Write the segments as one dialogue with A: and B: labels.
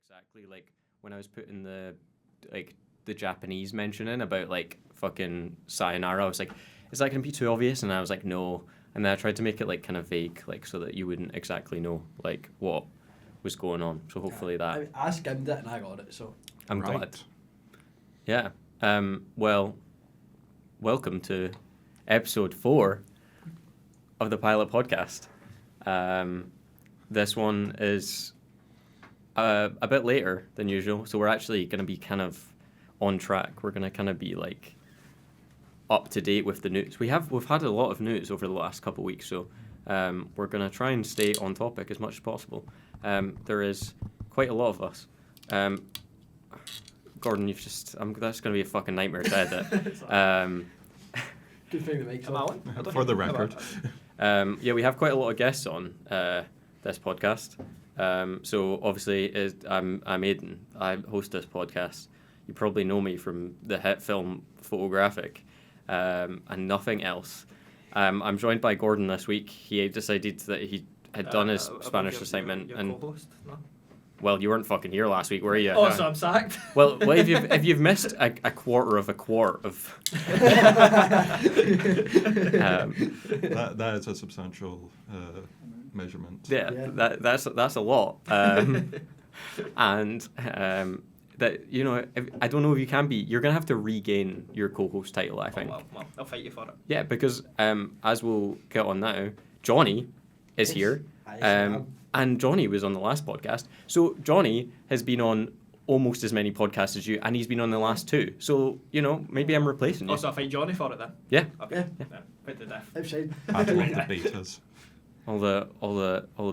A: exactly like when I was putting the Japanese mention in about like fucking sayonara. I was like, is that gonna be too obvious? And I was like, no. And then I tried to make it like kind of vague, like so that you wouldn't exactly know like what was going on. So hopefully that
B: I skimmed it and I got it. So
A: I'm glad. Yeah. Well, welcome to episode 4 of the Pilot Podcast. This one is a bit later than usual, so we're actually going to be kind of on track. We're going to kind of be like up to date with the news. We've had a lot of news over the last couple of weeks, so we're going to try and stay on topic as much as possible. There is quite a lot of us. Gordon, that's going to be a fucking nightmare to edit.
B: Good thing that makes it.
C: For the record.
A: Yeah, we have quite a lot of guests on this podcast. So obviously, I'm Aidan. I host this podcast. You probably know me from the hit film Photographic and nothing else. I'm joined by Gordon this week. He decided that he had done his Spanish assignment.
D: Your
A: and
D: co-host? No?
A: Well, you weren't fucking here last week, were you?
D: Oh, so I'm sacked?
A: Well, if you've missed a quarter of a quart of...
C: that is a substantial measurement.
A: Yeah. That's a lot. And that, you know, I don't know if you can be. You're gonna have to regain your co-host title, I think.
D: Well, I'll fight you for it.
A: Yeah, because as we'll get on now, Jonny is here. And Jonny was on the last podcast. So Jonny has been on almost as many podcasts as you, and he's been on the last 2. So, you know, maybe I'm replacing you.
D: Oh, so I'll fight Jonny for it then?
A: Yeah.
D: Okay. Yeah. Fight to death.
B: Outside.
C: Battle of the betas.
A: All the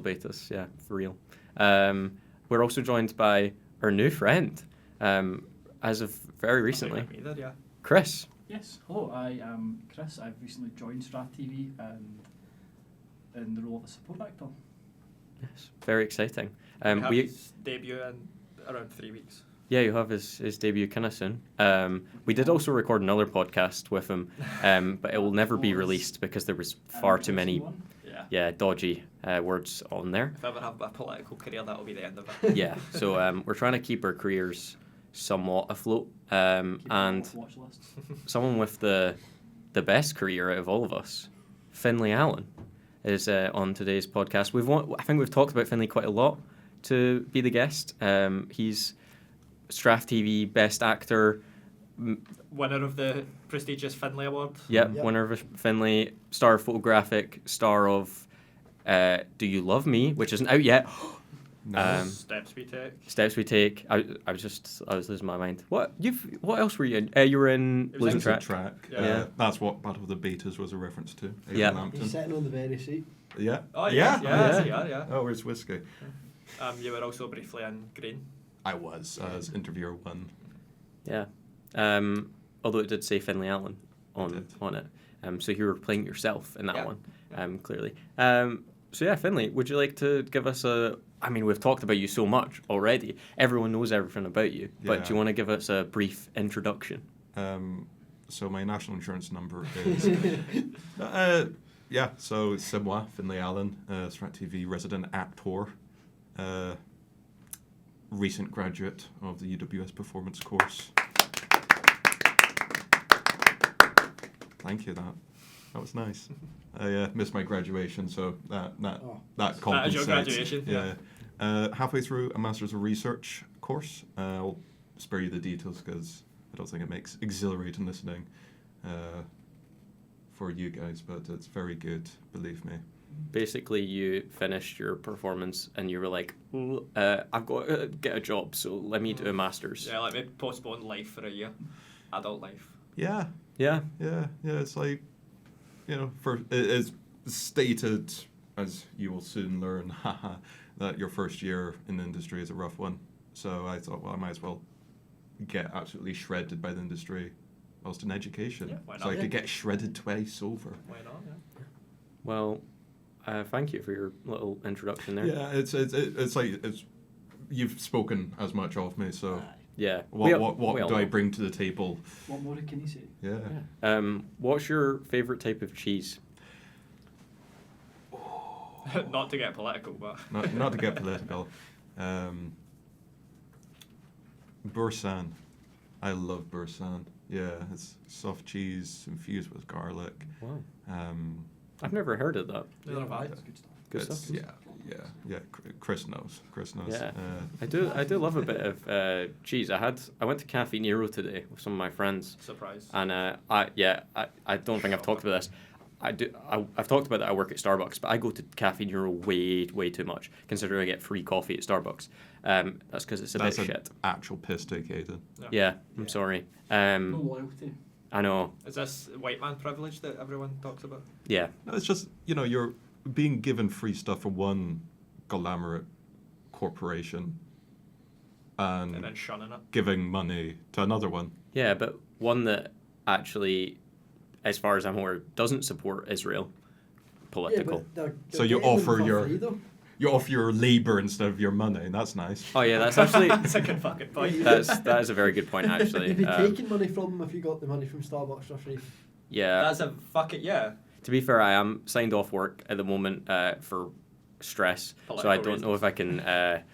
A: betas, yeah, for real. We're also joined by our new friend, as of very recently,
D: Either, yeah.
A: Chris.
E: Yes, hello, I am Chris. I've recently joined StrathTV and in the role of a support actor.
A: Yes, very exciting.
D: We have his debut in around 3 weeks.
A: Yeah, you have his debut kind of soon. We did also record another podcast with him, but it will never be released because there was far too many dodgy words on there.
D: If I ever have a political career, that'll be the end of it.
A: Yeah, so we're trying to keep our careers somewhat afloat. And someone with the best career out of all of us, Finlay Allan, is on today's podcast. I think we've talked about Finlay quite a lot to be the guest. He's StrathTV Best Actor.
D: Winner of the prestigious Finlay Award.
A: Yep, winner of Finlay. Star of Photographic. Star of Do You Love Me, which isn't out yet.
D: Steps We Take.
A: I was losing my mind. What else were you in? You were in Losing Track.
C: Yeah. That's what Battle of the Betas was a reference to.
A: Yeah.
B: He's sitting on the very seat.
C: Yeah.
D: Oh yeah.
C: Oh, where's Whiskey?
D: You were also briefly in Green.
C: I was as interviewer 1.
A: Yeah. Although it did say Finlay Allan on it. So you were playing yourself in that one, clearly. So yeah, Finlay, would you like to give us we've talked about you so much already. Everyone knows everything about you. But do you want to give us a brief introduction?
C: So my national insurance number is... so c'est moi, Finlay Allan, StrathTV resident actor, recent graduate of the UWS performance course. Thank you, that was nice. I missed my graduation, so that compensates.
D: That is your graduation.
C: Yeah. Halfway through a Masters of Research course. I'll spare you the details because I don't think it makes exhilarating listening for you guys, but it's very good, believe me.
A: Basically, you finished your performance and you were like, I've got to get a job, so let me do a Masters.
D: Yeah, let me postpone life for a year. Adult life.
C: Yeah. It's like, you know, it's stated, as you will soon learn, that your first year in the industry is a rough one. So I thought, well, I might as well get absolutely shredded by the industry whilst in education.
D: Yeah, why not?
C: So I could get shredded twice over.
D: Why not? Yeah.
A: Well, thank you for your little introduction there.
C: Yeah, it's like you've spoken as much of me, so
A: yeah.
C: What do I bring to the table?
E: What more can you say?
C: Yeah.
A: What's your favourite type of cheese?
D: Not to get political, but
C: not to get political. Bursan. I love Bursan. Yeah, it's soft cheese infused with garlic.
A: Wow.
C: Um,
A: I've never heard of that.
D: Neither have I.
E: That's good stuff.
A: Good
C: it's,
A: stuff.
C: yeah. Chris knows.
A: Yeah. I do love a bit of cheese. I went to Cafe Nero today with some of my friends,
D: Surprise.
A: and I don't think I've talked about this. I've talked about that I work at Starbucks, but I go to Cafe Nero way too much, considering I get free coffee at Starbucks. That's because it's
C: That's
A: bit
C: an
A: shit.
C: actual piss take, Aidan.
A: Yeah, I'm sorry.
E: No loyalty.
A: I know.
D: Is this white man privilege that everyone talks about?
A: Yeah.
C: No, it's just, you're being given free stuff from one conglomerate corporation
D: And then shunning it.
C: giving money to another one.
A: Yeah, but one that actually, as far as I'm aware, doesn't support Israel. Political.
B: Yeah, but they're
C: So you
B: getting them
C: offer
B: for
C: your-
B: free, though.
C: You offer your labour instead of your money, and that's nice.
A: Oh yeah, that's actually
D: That's a good fucking point.
A: that is a very good point actually.
B: You'd be taking money from them if you got the money from Starbucks for free.
A: Yeah.
D: That's a fucking, yeah.
A: To be fair, I am signed off work at the moment for stress, so I
D: Political
A: don't know if I can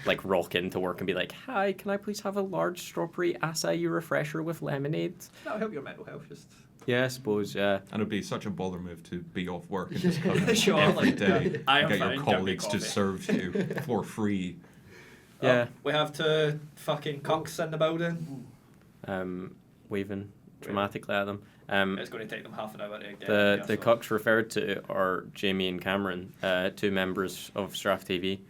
A: like rock into work and be like, "Hi, can I please have a large strawberry acai refresher with lemonade?"
D: That'll help your mental health. Just
A: Yeah, I suppose. Yeah.
C: And it'd be such a baller move to be off work and just come in
D: Sure,
C: every
D: like,
C: day
D: I am
C: and get
D: fine,
C: your
D: give me
C: colleagues to
D: coffee.
C: serve you for free.
A: Yeah.
D: We have two fucking cocks in the building.
A: Waving dramatically at them.
D: It's going to take them half an hour to get
A: The
D: here, so-
A: cocks referred to are Jamie and Cameron, two members of StrathTV.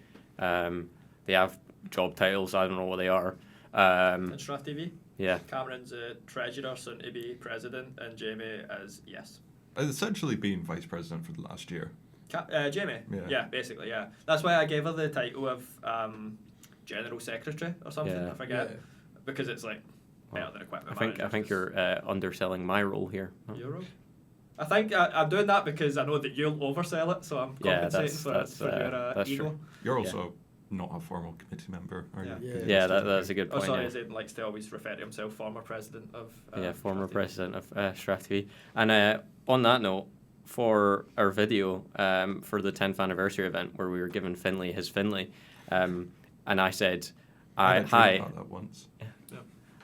A: They have job titles. I don't know what they are.
D: In StrathTV.
A: Yeah.
D: Cameron's a treasurer, soon to be president, and Jamie is, yes.
C: I've essentially been vice president for the last year.
D: Jamie?
C: Yeah.
D: Basically, yeah. That's why I gave her the title of general secretary or something,
A: Yeah.
D: I forget.
B: Yeah.
D: Because it's like better than equipment
A: I think
D: manager.
A: you're underselling my role here.
D: Euro? I think I'm doing that because I know that you'll oversell it, so I'm
A: Yeah,
D: compensating
A: that's
D: for your
A: that's
D: ego.
A: true.
C: You're
A: Yeah.
C: also not a formal committee member, are you?
B: Yeah.
A: Yeah, that's a good
D: Oh,
A: point.
D: sorry,
A: yeah.
D: Zayden likes to always refer to himself, former president of.
A: Former
D: StrathTV.
A: president of StrathTV. And on that note, for our video for the 10th anniversary event where we were giving Finlay his Finlay, and I said,
C: I had a dream
A: "Hi,
C: about that once.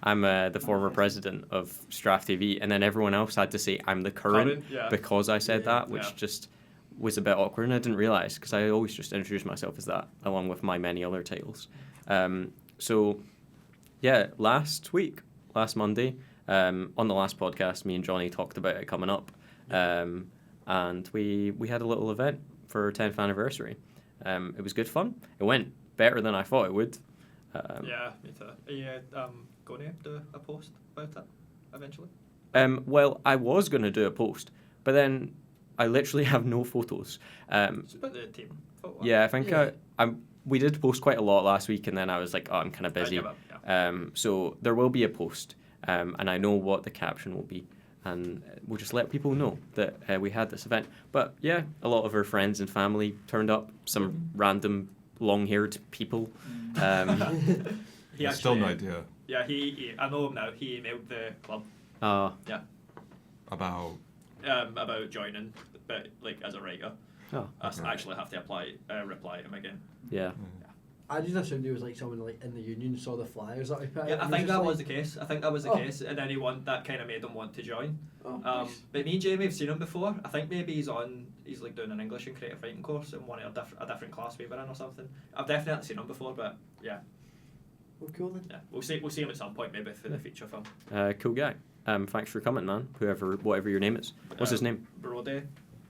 A: I'm the former president of StrathTV," and then everyone else had to say, "I'm the current,"
D: Yeah.
A: because I said
B: Yeah.
A: that, which
D: Yeah.
A: just was a bit awkward, and I didn't realise because I always just introduce myself as that, along with my many other titles. So, yeah, last Monday, on the last podcast, me and Jonny talked about it coming up, and we had a little event for our 10th anniversary. It was good fun. It went better than I thought it would.
D: Yeah, me too. Are you going to do a post about it eventually?
A: Well, I was going to do a post, but then I literally have no photos.
D: Just about the team photo.
A: Yeah, I think
B: Yeah.
A: we did post quite a lot last week, and then I was like, oh, I'm kind of
D: I
A: busy.
D: give up, yeah.
A: So there will be a post, and I know what the caption will be, and we'll just let people know that we had this event. But yeah, a lot of our friends and family turned up, some random long-haired people.
D: He
C: It's still no
D: actually-
C: idea
D: Yeah, he I know him now. He emailed the club
C: about.
D: about joining, but like as a writer.
A: Oh,
D: I
C: okay.
D: actually have to reply to him again.
A: yeah.
B: I just assumed he was like someone like in the union saw the flyers that we put
D: Yeah,
B: out.
D: I
B: and
D: think
B: just
D: that
B: like,
D: was the case. I think that was the
B: Oh.
D: case, and then that kind of made him want to join.
B: Oh, nice.
D: But me and Jamie have seen him before. I think maybe he's like doing an English and creative writing course in a different class we were in or something. I've definitely seen him before, but yeah,
B: Well, cool then.
D: yeah, we'll see him at some point maybe for the feature film.
A: Cool guy. Thanks for coming, man. Whatever your name is. What's his name?
D: Brody,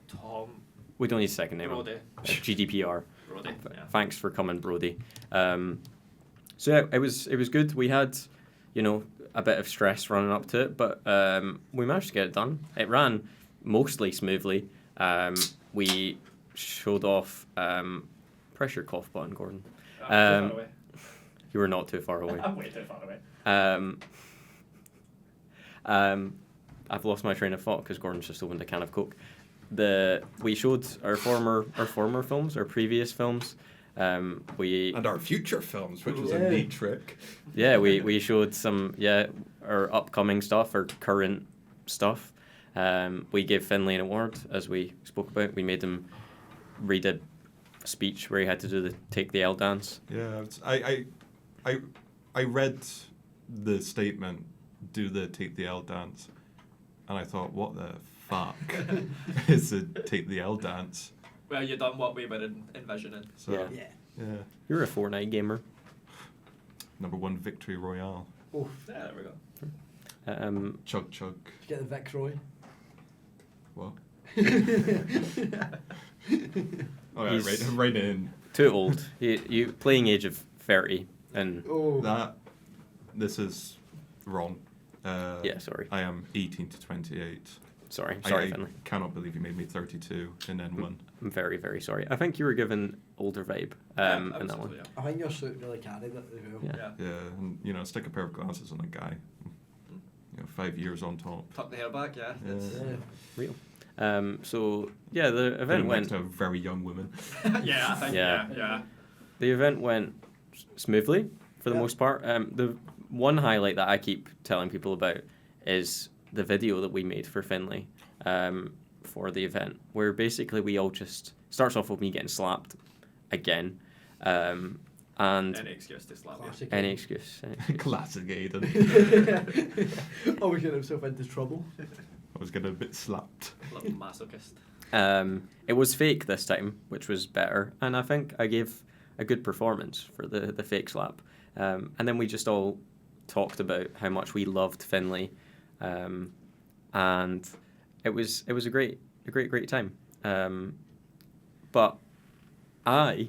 D: Tom
A: We don't need a second name.
D: Brody,
A: GDPR.
D: Brody. Yeah.
A: Thanks for coming, Brody. So yeah, it was good. We had, a bit of stress running up to it, but we managed to get it done. It ran mostly smoothly. We showed off. Press your cough button, Gordon.
D: I'm too far away.
A: You were not too far away.
D: I'm way too far away.
A: I've lost my train of thought because Gordon's just opened a can of Coke. We showed our former films, our previous films. We
C: And our future films, which was
B: Yeah.
C: a neat trick.
A: we showed some our upcoming stuff, our current stuff. We gave Finlay an award, as we spoke about. We made him read a speech where he had to take the L dance.
C: Yeah, I read the statement, "Do the take the L dance," and I thought, what the fuck is the take the L dance?
D: Well, you done what we were envisioning.
C: So
A: Yeah.
B: Yeah.
C: yeah,
A: You're a Fortnite gamer.
C: number 1 victory royale.
B: Oh,
D: Yeah, there we go.
C: Chug chug.
B: get the Vic Roy.
C: What? Oh yeah,
A: He's-
C: right in.
A: Too old. You playing age of 30, and
B: Oh.
C: This is wrong.
A: yeah, sorry,
C: I am 18 to 28.
A: sorry,
C: I
A: Finlay.
C: cannot believe you made me 32 in N1.
A: I'm very, very sorry. I think you were given older vibe in that one.
D: Yeah.
B: I think your suit really carried it as well.
A: Yeah.
D: Yeah.
C: Yeah, and stick a pair of glasses on a guy. 5 years on top.
D: Tuck the hair back, yeah.
C: Yeah.
D: It's-
B: Yeah.
A: Real. So yeah, the event
C: Putting
A: went.
C: next to a very young woman.
D: yeah, I think,
A: Yeah.
D: yeah.
A: The event went smoothly for the
B: Yeah.
A: most part. The one highlight that I keep telling people about is the video that we made for Finlay for the event, where basically we all just starts off with me getting slapped again, and
D: Any excuse to slap you.
B: Classic.
A: any excuse.
C: Classic Aiden.
B: Always getting himself into trouble.
C: I was getting a bit slapped.
D: Little masochist.
A: It was fake this time, which was better, and I think I gave a good performance for the fake slap. And then we just all talked about how much we loved Finlay, and it was a great time. But I,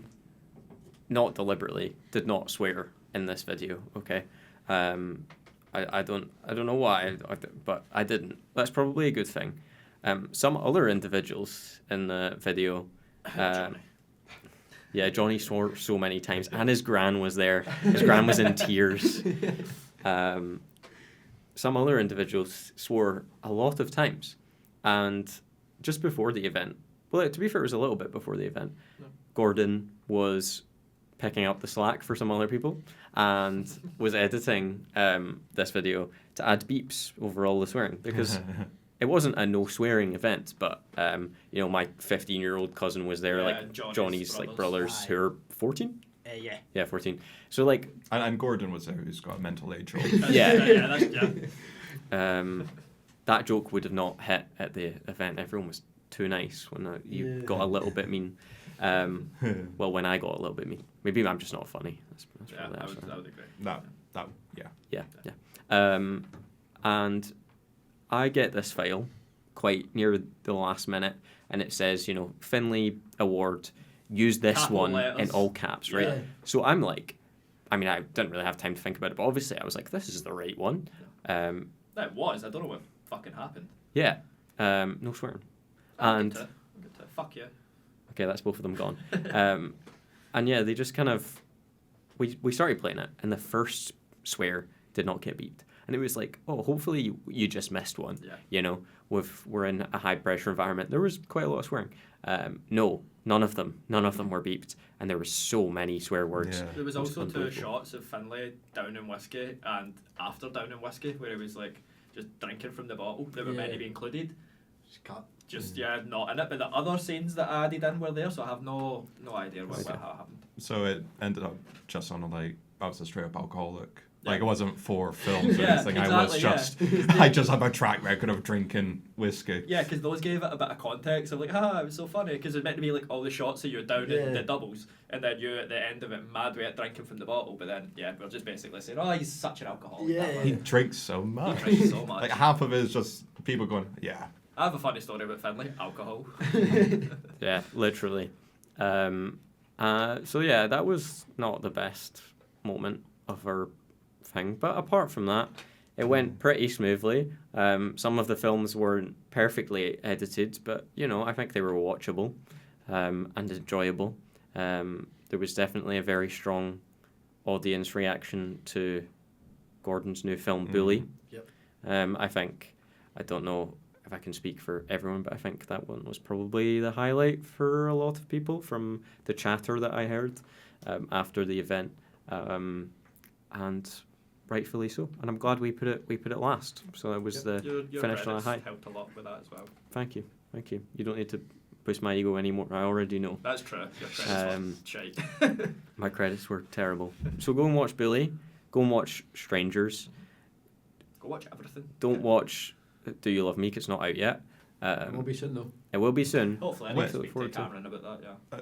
A: not deliberately, did not swear in this video. Okay, I don't know why, but I didn't. That's probably a good thing. Some other individuals in the video,
D: Jonny.
A: yeah, Jonny swore so many times, and his gran was there. His gran was in tears. Some other individuals swore a lot of times, and just before the event, well, to be fair, it was a little bit before the event,
D: No.
A: Gordon was picking up the slack for some other people and was editing this video to add beeps over all the swearing, because it wasn't a no swearing event, but my 15-year-old cousin was there,
D: Yeah,
A: like
D: Johnny's
A: Johnny's like brothers
B: Aye.
A: who are 14.
B: Yeah.
A: Yeah, 14. So like,
C: And Gordon was there, who's got a mental age.
A: Yeah. That joke would have not hit at the event. Everyone was too nice when you
B: Yeah.
A: got a little bit mean. Well, when I got a little bit mean. Maybe I'm just not funny. That's
D: Yeah,
A: probably
D: that
A: actually-
D: would agree.
C: Yeah.
A: Yeah. And I get this file quite near the last minute, and it says, Finlay Award, use this
D: Capital
A: one
D: letters.
A: in all caps, right?
B: Yeah.
A: So I'm like, I didn't really have time to think about it, but obviously I was like, this is the right one.
D: That was. I don't know what fucking happened.
A: Yeah. No swearing.
D: I'm
A: And
D: good to fuck you.
A: okay, that's both of them gone. And yeah, they just kind of we started playing it, and the first swear did not get beeped, and it was like, oh, hopefully you just missed one.
D: Yeah.
A: We're in a high pressure environment. There was quite a lot of swearing. No, none of them were beeped, and there were so many swear words.
C: Yeah.
D: There was
A: It was
D: also 2
A: unbelievable.
D: shots of Finlay downing whiskey and after downing whiskey where he was like just drinking from the bottle that were meant
B: Yeah.
D: to be included.
B: Just cut.
D: Just not in it. But the other scenes that I added in were there, so I have no idea what
A: Okay.
D: happened.
C: So it ended up just on I was a straight up alcoholic.
D: Yeah.
C: Like, it wasn't for films or
D: Yeah,
C: anything. I was
D: exactly,
C: just,
D: yeah.
C: I just had my track record of drinking whiskey.
D: Yeah, because those gave it a bit of context of like, it was so funny because it's meant to be like all the shots of you down
B: Yeah.
D: in the doubles and then you at the end of it mad weight drinking from the bottle, but then we're just basically saying, oh, he's such an alcoholic.
B: Yeah.
D: that
C: He
D: man.
C: drinks so much.
D: He drinks so much.
C: Like, half of it is just people going, yeah.
D: I have a funny story about Finlay, alcohol.
A: Yeah, literally. So yeah, that was not the best moment of our thing, but apart from that, it went pretty smoothly. Some of the films weren't perfectly edited, but I think they were watchable and enjoyable. There was definitely a very strong audience reaction to Gordon's new film Bully.
B: Yep.
A: I don't know if I can speak for everyone, but I think that one was probably the highlight for a lot of people from the chatter that I heard after the event, and rightfully so. And I'm glad we put it last. So it was the
D: Your
A: finish on a
D: credits
A: high.
D: helped a lot with that as well.
A: Thank you. You don't need to boost my ego anymore. I already know.
D: That's true. Your credits
A: Um,
D: were shite.
A: My credits were terrible. So go and watch Bully. go and watch Strangers.
D: Go watch everything.
A: Don't watch Do You Love Me? 'Cause it's not out yet.
B: It will be soon though.
A: It will be soon.
D: Hopefully, I
A: Wait,
D: need to
A: look
D: speak to
A: forward to it.
D: Cameron about that. Yeah.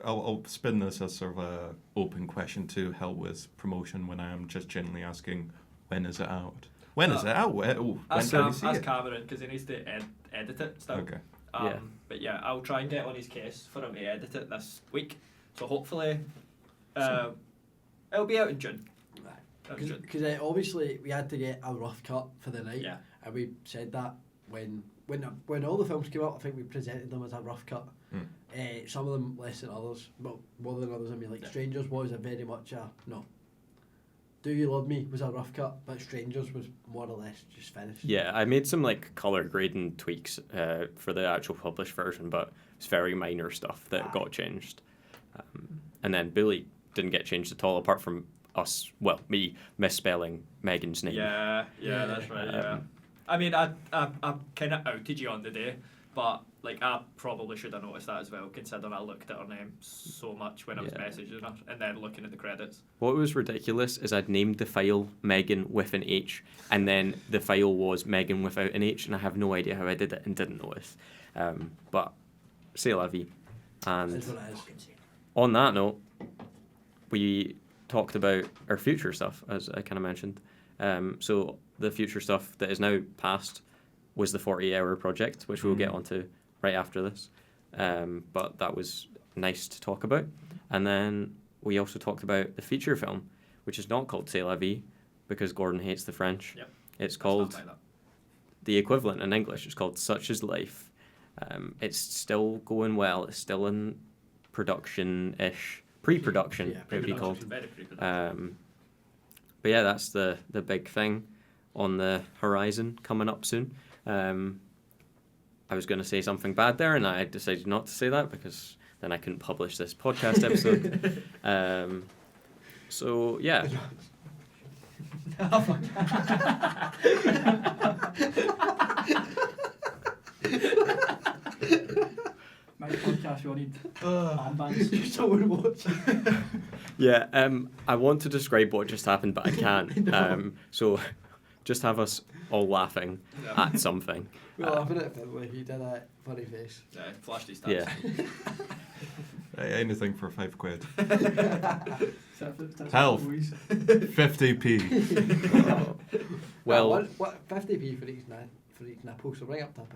C: I'll spin this as sort of a open question to help with promotion when I am just genuinely asking, when is it out? When is it out? When
D: Ask,
C: can we see it?
D: Cameron, because he needs to edit it still.
C: Okay.
A: Yeah.
D: But yeah, I'll try and get on his case for him to edit it this week. So hopefully, it'll be out in June. Out in June.
B: Because obviously we had to get a rough cut for the night,
D: Yeah.
B: and we said that when all the films came out, I think we presented them as a rough cut. Some of them less than others, but more than others. I mean, like
D: Yeah.
B: Strangers was a very much a no. Do You Love Me was a rough cut, but Strangers was more or less just finished.
A: Yeah, I made some like color grading tweaks for the actual published version, but it's very minor stuff that got changed. And then Billy didn't get changed at all, apart from us. Well, me misspelling Megan's name.
D: Yeah, that's right. Yeah. I mean, I kind of outed you on the day, but like I probably should have noticed that as well, considering I looked at her name so much when I was messaging her, and then looking at the credits.
A: What was ridiculous is I'd named the file Megan with an H, and then the file was Megan without an H, and I have no idea how I did it and didn't notice. But c'est la vie. And
B: That's what it is.
A: on that note, we talked about our future stuff, as I kind of mentioned. So the future stuff that is now past was the 40-hour project, which we'll get onto right after this. But that was nice to talk about. And then we also talked about the feature film, which is not called C'est la vie, because Gordon hates the French.
D: Yep.
A: It's called,
D: Stuff like that.
A: the equivalent in English, it's called Such is Life. It's still going well. It's still in production-ish, pre-production,
B: Yeah,
A: it would be called.
D: Very pre-production.
A: But yeah, that's the big thing on the horizon coming up soon. I was going to say something bad there, and I decided not to say that because then I couldn't publish this podcast episode. So yeah,
E: My podcast, we all need armbands.
B: Someone watch.
A: yeah. I want to describe what just happened, but I can't.
B: No.
A: So just have us all laughing at something.
B: We were laughing at Finlay. He did a funny face.
D: Yeah, flashed his stats.
A: Yeah.
C: Hey, anything for £5.
E: That's
C: Health.
E: what boys.
C: 50p.
A: Well,
B: what 50p for each nipple, so bring up to £1.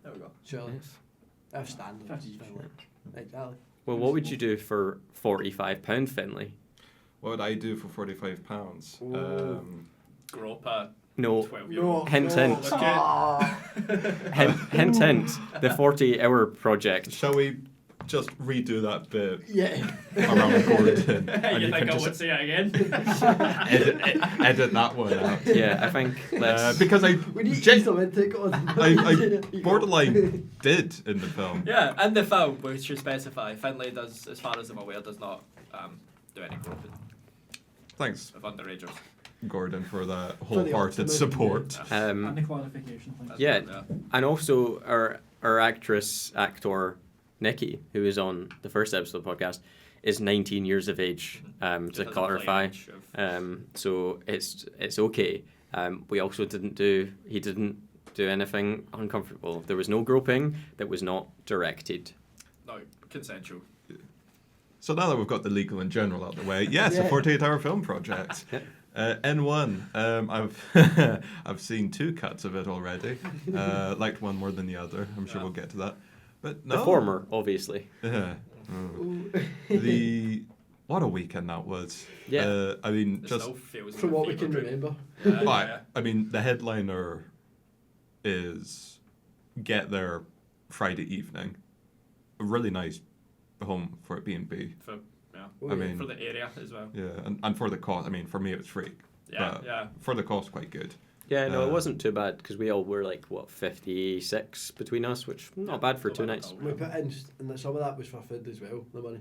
D: There we go.
B: Surely.
A: yes.
B: That's standard.
E: 50 each,
B: Finlay. Exactly.
A: Well, what would you do for £45, Finlay?
C: What would I do for £45?
B: Ooh.
D: Grow up a
A: No.
D: 12-year-old.
A: Hint, hint.
B: Ah.
A: Hint, the 40-hour project.
C: Shall we just redo that bit
B: Yeah.
C: around Gordon? And
D: You think
C: can
D: I would
C: just
D: say it again?
C: edit that one out.
A: Yeah, I think let's...
C: Because I
B: We need
C: gen-
B: some intake on.
C: I borderline did in the film.
D: Yeah, and the film, we should specify, Finlay does, as far as I'm aware, does not do any groping
C: Thanks,
D: of underagers.
C: Gordon, for that
B: For the
C: wholehearted
B: optimist,
C: support.
E: And the qualification. Thanks.
D: That's
A: Yeah.
D: what,
A: And also our actor Nikki, who is on the first episode of the podcast, is 19 years of age,
D: Just
A: to
D: doesn't
A: clarify.
D: play much of-
A: So it's okay. We also didn't do anything uncomfortable. There was no groping that was not directed.
D: No, consensual.
C: So now that we've got the legal in general out the way, yes, a
B: Yeah.
C: 48-hour film project.
A: Yeah.
C: N1. I've seen 2 cuts of it already. Liked one more than the other. I'm sure we'll get to that. But no.
A: The former, obviously.
C: Yeah.
B: Ooh.
C: What a weekend that was.
A: Yeah.
C: I mean,
D: It
C: just
D: still feels
B: From
D: like
B: what we
D: fever
B: can
D: dream.
B: remember.
C: but, I mean, the headliner is Get There Friday evening. A really nice home for a B&B.
D: For, yeah.
B: Oh,
C: I
B: yeah.
C: mean,
D: For the area as well.
C: yeah, and for the cost. I mean, for me it was free.
D: Yeah,
C: but
D: yeah.
C: For the cost, quite good.
A: Yeah, no, it
C: Uh,
A: wasn't too bad because we all were like 56 between us, which not bad for
D: Not
A: 2
D: bad at
A: nights.
D: all.
B: We put in, and some of that was for food as well, the money.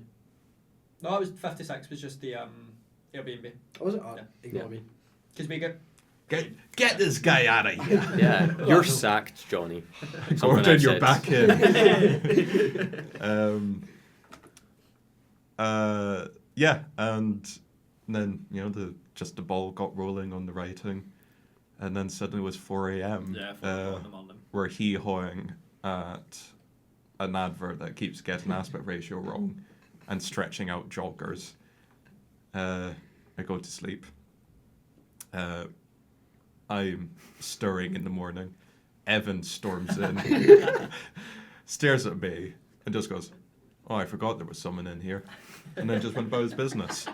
D: No, it was 56 was just the Airbnb.
B: Oh, was it? Oh,
D: Yeah.
B: ignore me.
D: Because we get
C: Get this guy out of here.
A: Yeah, you're sacked, Johnny. Something
C: Gordon,
A: I've
C: you're
A: said.
C: back in. Yeah, and then the just the ball got rolling on the writing, and then suddenly it was 4 a.m.
D: Yeah, 4 o'clock in the morning.
C: We're hee-hawing at an advert that keeps getting aspect ratio wrong and stretching out joggers. I go to sleep. I'm stirring in the morning. Evan storms in, stares at me, and just goes, "Oh, I forgot there was someone in here," and then just went about his business.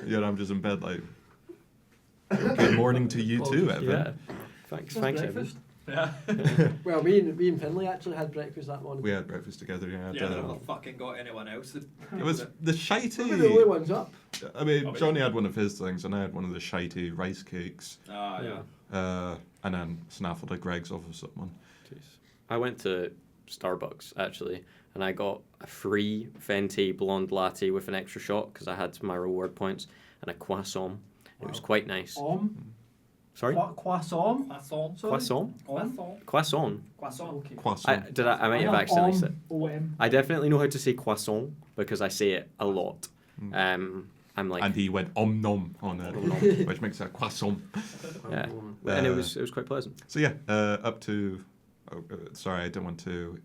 C: Yeah, I'm just in bed like, "Good morning to you too, Evan."
A: Yeah. Thanks, Evan.
B: Breakfast.
D: Yeah.
B: Well, me and Finlay actually had breakfast that morning.
C: We had breakfast together. Yeah,
D: Yeah, they've not fucking got anyone else.
C: it was the shitey.
B: We were the only ones up.
C: I mean,
D: Oh,
C: Jonny had one of his things, and I had one of the shitey rice cakes.
D: Ah, yeah.
C: And then snaffled a Greg's off of someone.
A: Jeez. I went to Starbucks actually, and I got a free venti blonde latte with an extra shot because I had my reward points, and a croissant. It was quite nice. Sorry?
E: Croissant.
D: Croissant.
A: Croissant?
D: Croissant.
A: Croissant.
D: Croissant.
E: Okay.
C: Croissant.
A: I might have accidentally said.
E: O-M.
A: I definitely know how to say croissant because I say it a lot. I'm like,
C: And he went nom on it,
A: Om nom.
C: which makes it a croissant.
A: yeah, and it was quite pleasant.
C: So yeah, up to. Sorry, I don't want to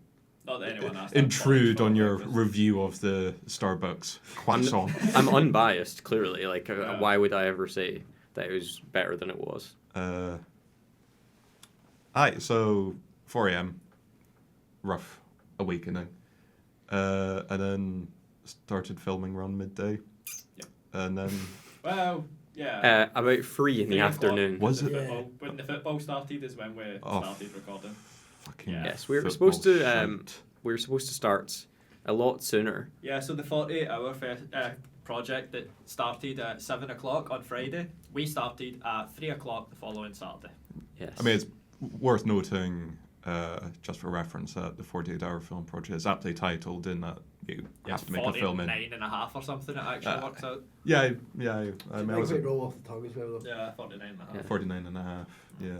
D: Not that anyone asked. that
C: intrude
D: for
C: on your
D: breakfast.
C: review of the Starbucks croissant.
A: I'm unbiased, clearly. Like,
D: Yeah.
A: why would I ever say that it was better than it was?
C: So 4 a.m. Rough awakening, and then started filming around midday.
D: Yep.
C: And then
D: Well, yeah.
A: About 3 in the
D: 3 o'clock.
A: afternoon.
C: Was
D: The
C: it?
D: football- when the football started is when we started recording.
C: fucking
D: Yeah.
A: Yes, we were
C: football
A: supposed to.
C: shite.
A: We were supposed to start a lot sooner.
D: Yeah, so the 48-hour project that started at 7 o'clock on Friday, we started at 3 o'clock the following Saturday.
A: Yes.
C: I mean, it's worth noting, just for reference, that the 48-hour film project is aptly titled in that you have to make a film in.
D: 49 and a half or something it actually works out.
C: Yeah. I mean, I
B: It
C: was
B: might roll off the tongue as well, though.
D: Yeah, 49 and a half.
A: Yeah.
C: 49 and a half, yeah.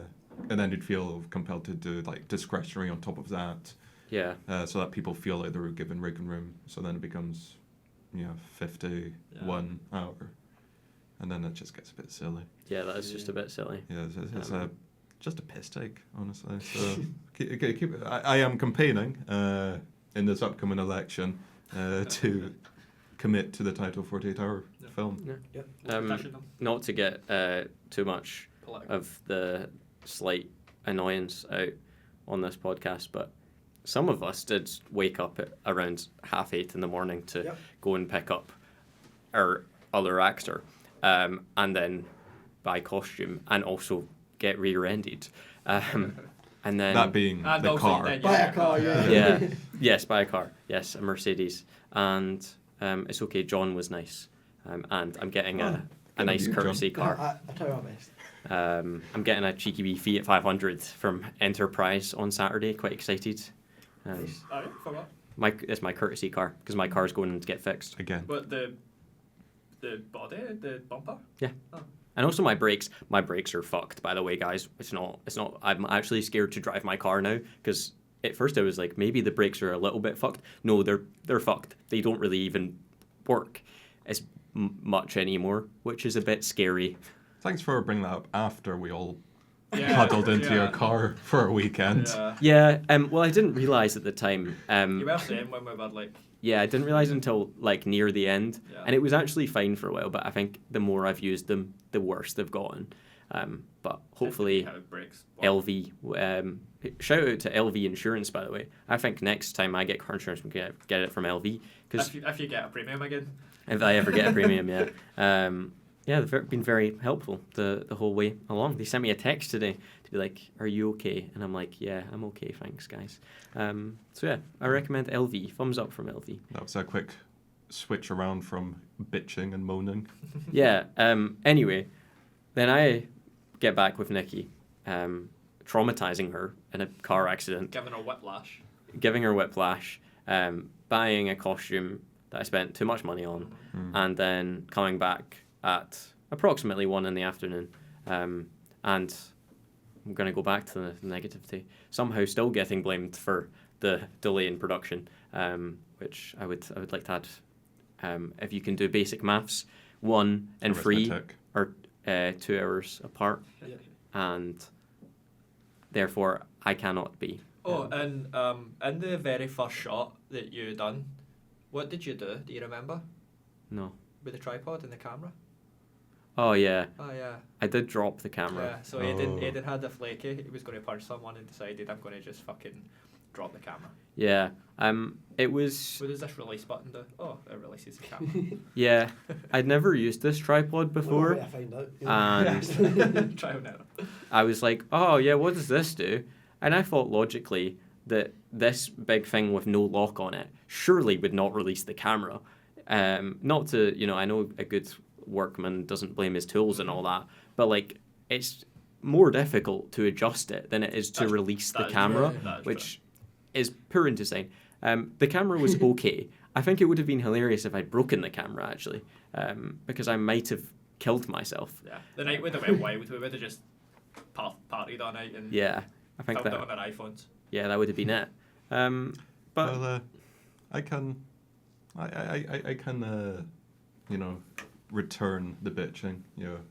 C: And then you'd feel compelled to do like discretionary on top of that,
A: Yeah.
C: so that people feel like they were given rig and room. So then it becomes, 51 hour, and then it just gets a bit silly.
A: Yeah, that is just a bit silly.
C: Yeah, it's just a piss take, honestly. So I am campaigning in this upcoming election to commit to the title 48-hour film.
A: Yeah.
D: Petition them.
A: Not to get too much
D: Political.
A: of the slight annoyance out on this podcast, but some of us did wake up at around 8:30 in the morning to
B: Yep.
A: go and pick up our other actor, and then buy costume and also get rear-ended, and then
C: That being
D: And
C: the
D: also
C: car.
D: then you
B: Buy
D: get
B: a car, yeah.
A: yeah, yes, buy a car, yes, a Mercedes, and it's okay. John was nice, and I'm getting a nice
C: you,
A: courtesy
C: John.
A: car.
B: I try my best.
A: I'm getting a cheeky wee Fiat 500 from Enterprise on Saturday. Quite excited.
D: Alright, forgot.
A: It's my courtesy car because my car's going to get fixed.
C: Again.
D: But the body, the bumper?
A: Yeah.
D: Oh.
A: And also my brakes. My brakes are fucked, by the way, guys. It's not. I'm actually scared to drive my car now because at first I was like, maybe the brakes are a little bit fucked. No, they're fucked. They don't really even work as much anymore, which is a bit scary.
C: Thanks for bringing that up after we all
D: Yeah,
C: huddled into
D: yeah.
C: your car for a weekend.
D: Yeah.
A: Yeah. Well, I didn't realize at the time.
D: You were saying when we were like,
A: Yeah, I didn't realize until like near the end,
D: Yeah.
A: and it was actually fine for a while. But I think the more I've used them, the worse they've gotten. But hopefully,
D: how it breaks.
A: LV. Shout out to LV Insurance, by the way. I think next time I get car insurance, we can get it from LV because
D: If you get a premium again.
A: if I ever get a premium, yeah. Yeah, they've been very helpful the whole way along. They sent me a text today to be like, "Are you okay?" And I'm like, "Yeah, I'm okay, thanks, guys." So yeah, I recommend LV. Thumbs up from LV.
C: That was a quick switch around from bitching and moaning.
A: Yeah. Anyway, then I get back with Nikki, traumatizing her in a car accident,
D: Giving her whiplash.
A: giving her whiplash, buying a costume that I spent too much money on, and then coming back at approximately 1 in the afternoon, and I'm going to go back to the negativity. Somehow still getting blamed for the delay in production, which I would like to add. If you can do basic maths, 1 and 3
C: Arithmetic.
A: are 2 hours apart,
B: Yeah.
A: and therefore I cannot be.
D: Oh, and in the very first shot that you done, what did you do? Do you remember?
A: No.
D: With the tripod and the camera?
A: Oh yeah,
D: Oh yeah.
A: I did drop the
D: Yeah.
A: camera.
D: So Aidan had the flaky. He was going to punch someone and decided I'm going to just fucking drop the camera.
A: Yeah. It was.
D: What does this release button do? Oh, it releases the camera.
A: Yeah. I'd never used this tripod before,
B: I find out.
A: and
D: Trial and error.
A: I was like, oh yeah, what does this do? And I thought logically that this big thing with no lock on it surely would not release the camera. Not to, I know a good workman doesn't blame his tools and all that, but like it's more difficult to adjust it than it is to release the camera, which is poor in design. The camera was okay. I think it would have been hilarious if I'd broken the camera actually, because I might have killed myself.
D: Yeah. The night would have went wild. We would have just partied all night and
A: Yeah, I think
D: filmed
A: that.
D: it on our iPhones.
A: Yeah, that would have been it. But
C: Well, I can, return the bitching.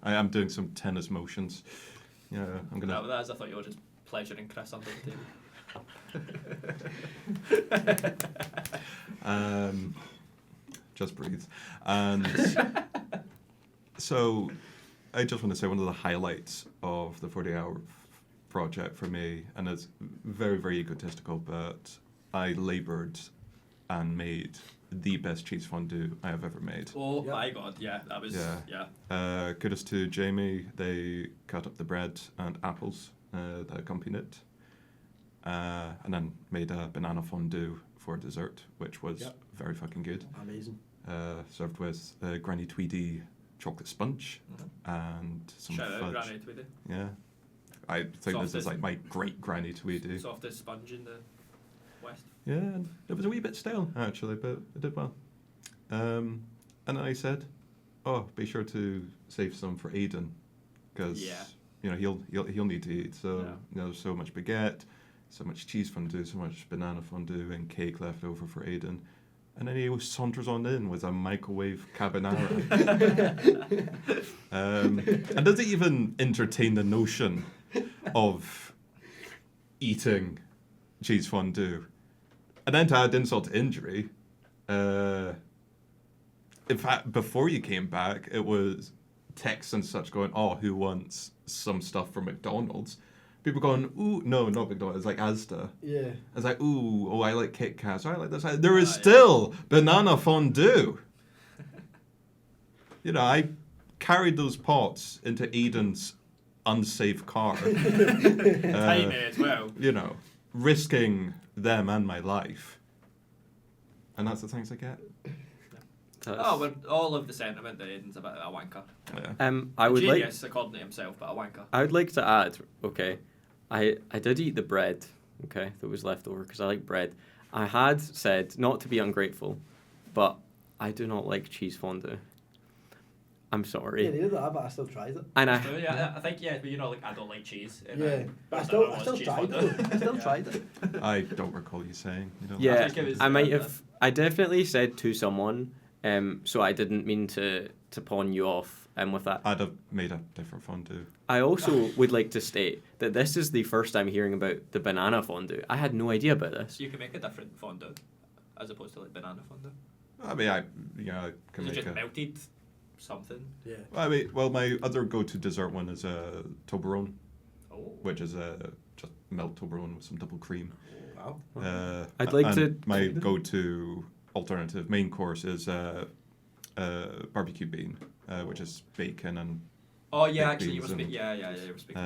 C: I am doing some tennis motions. I'm gonna.
D: That is, I thought you were just pleasuring Chris under the table.
C: Just breathe. And so I just want to say one of the highlights of the 40-hour project for me, and it's very, very egotistical, but I laboured and made the best cheese fondue I have ever made.
D: Oh my god, yeah, that was, yeah.
C: Kudos to Jamie. They cut up the bread and apples that accompanied it, and then made a banana fondue for dessert, which was very fucking good.
B: Amazing.
C: Served with Granny Tweedy chocolate sponge and some
D: Shout
C: fudge.
D: out Granny Tweedy.
C: Yeah, I think this is like my great Granny Tweedy.
D: Softest sponge in the West.
C: Yeah, and it was a wee bit stale actually, but it did well. And then I said, "Oh, be sure to save some for Aidan, because he'll need to eat. So there's so much baguette, so much cheese fondue, so much banana fondue, and cake left over for Aidan." And then he saunters on in with a microwave carbonara, and doesn't even entertain the notion of eating cheese fondue. And then to add insult to injury, in fact, before you came back, it was texts and such going, "Oh, who wants some stuff from McDonald's?" People going, "Ooh, no, not McDonald's, like Asda."
B: Yeah.
C: It's like, "Ooh, oh, I like Kit Kats, I like this." There is still banana fondue. I carried those pots into Aidan's unsafe car.
D: Tiny as well.
C: Risking them and my life. And that's the things I get.
D: Well, all of the sentiment that Aidan's a bit of a wanker.
C: Yeah.
A: I would
D: Genius, according to himself, but a wanker.
A: I would like to add, okay, I did eat the bread, okay, that was left over because I like bread. I had said not to be ungrateful, but I do not like cheese fondue. I'm sorry.
B: Yeah, neither did I, but I still tried it.
A: And
D: I think, but I don't like cheese.
B: But I still tried it. I still tried it.
C: I don't recall you saying.
A: Yeah,
D: think it was,
A: I might have. I definitely said to someone, so I didn't mean to pawn you off with that.
C: I'd have made a different fondue.
A: I also would like to state that this is the first time hearing about the banana fondue. I had no idea about this.
D: So you can make a different fondue, as opposed to like banana fondue.
C: I mean, I can
D: Is it
C: make
D: just
C: a...
D: melted something?
B: Yeah.
C: I mean, well, my other go-to dessert one is Toblerone,
D: Oh.
C: which is just melt Toblerone with some double cream.
B: Wow.
A: I'd like
C: and
A: to-
C: my go-to alternative main course is barbecue bean, which is bacon and...
D: Oh yeah,
C: baked
D: actually you were
C: beans
D: speaking. Yeah, you were speaking.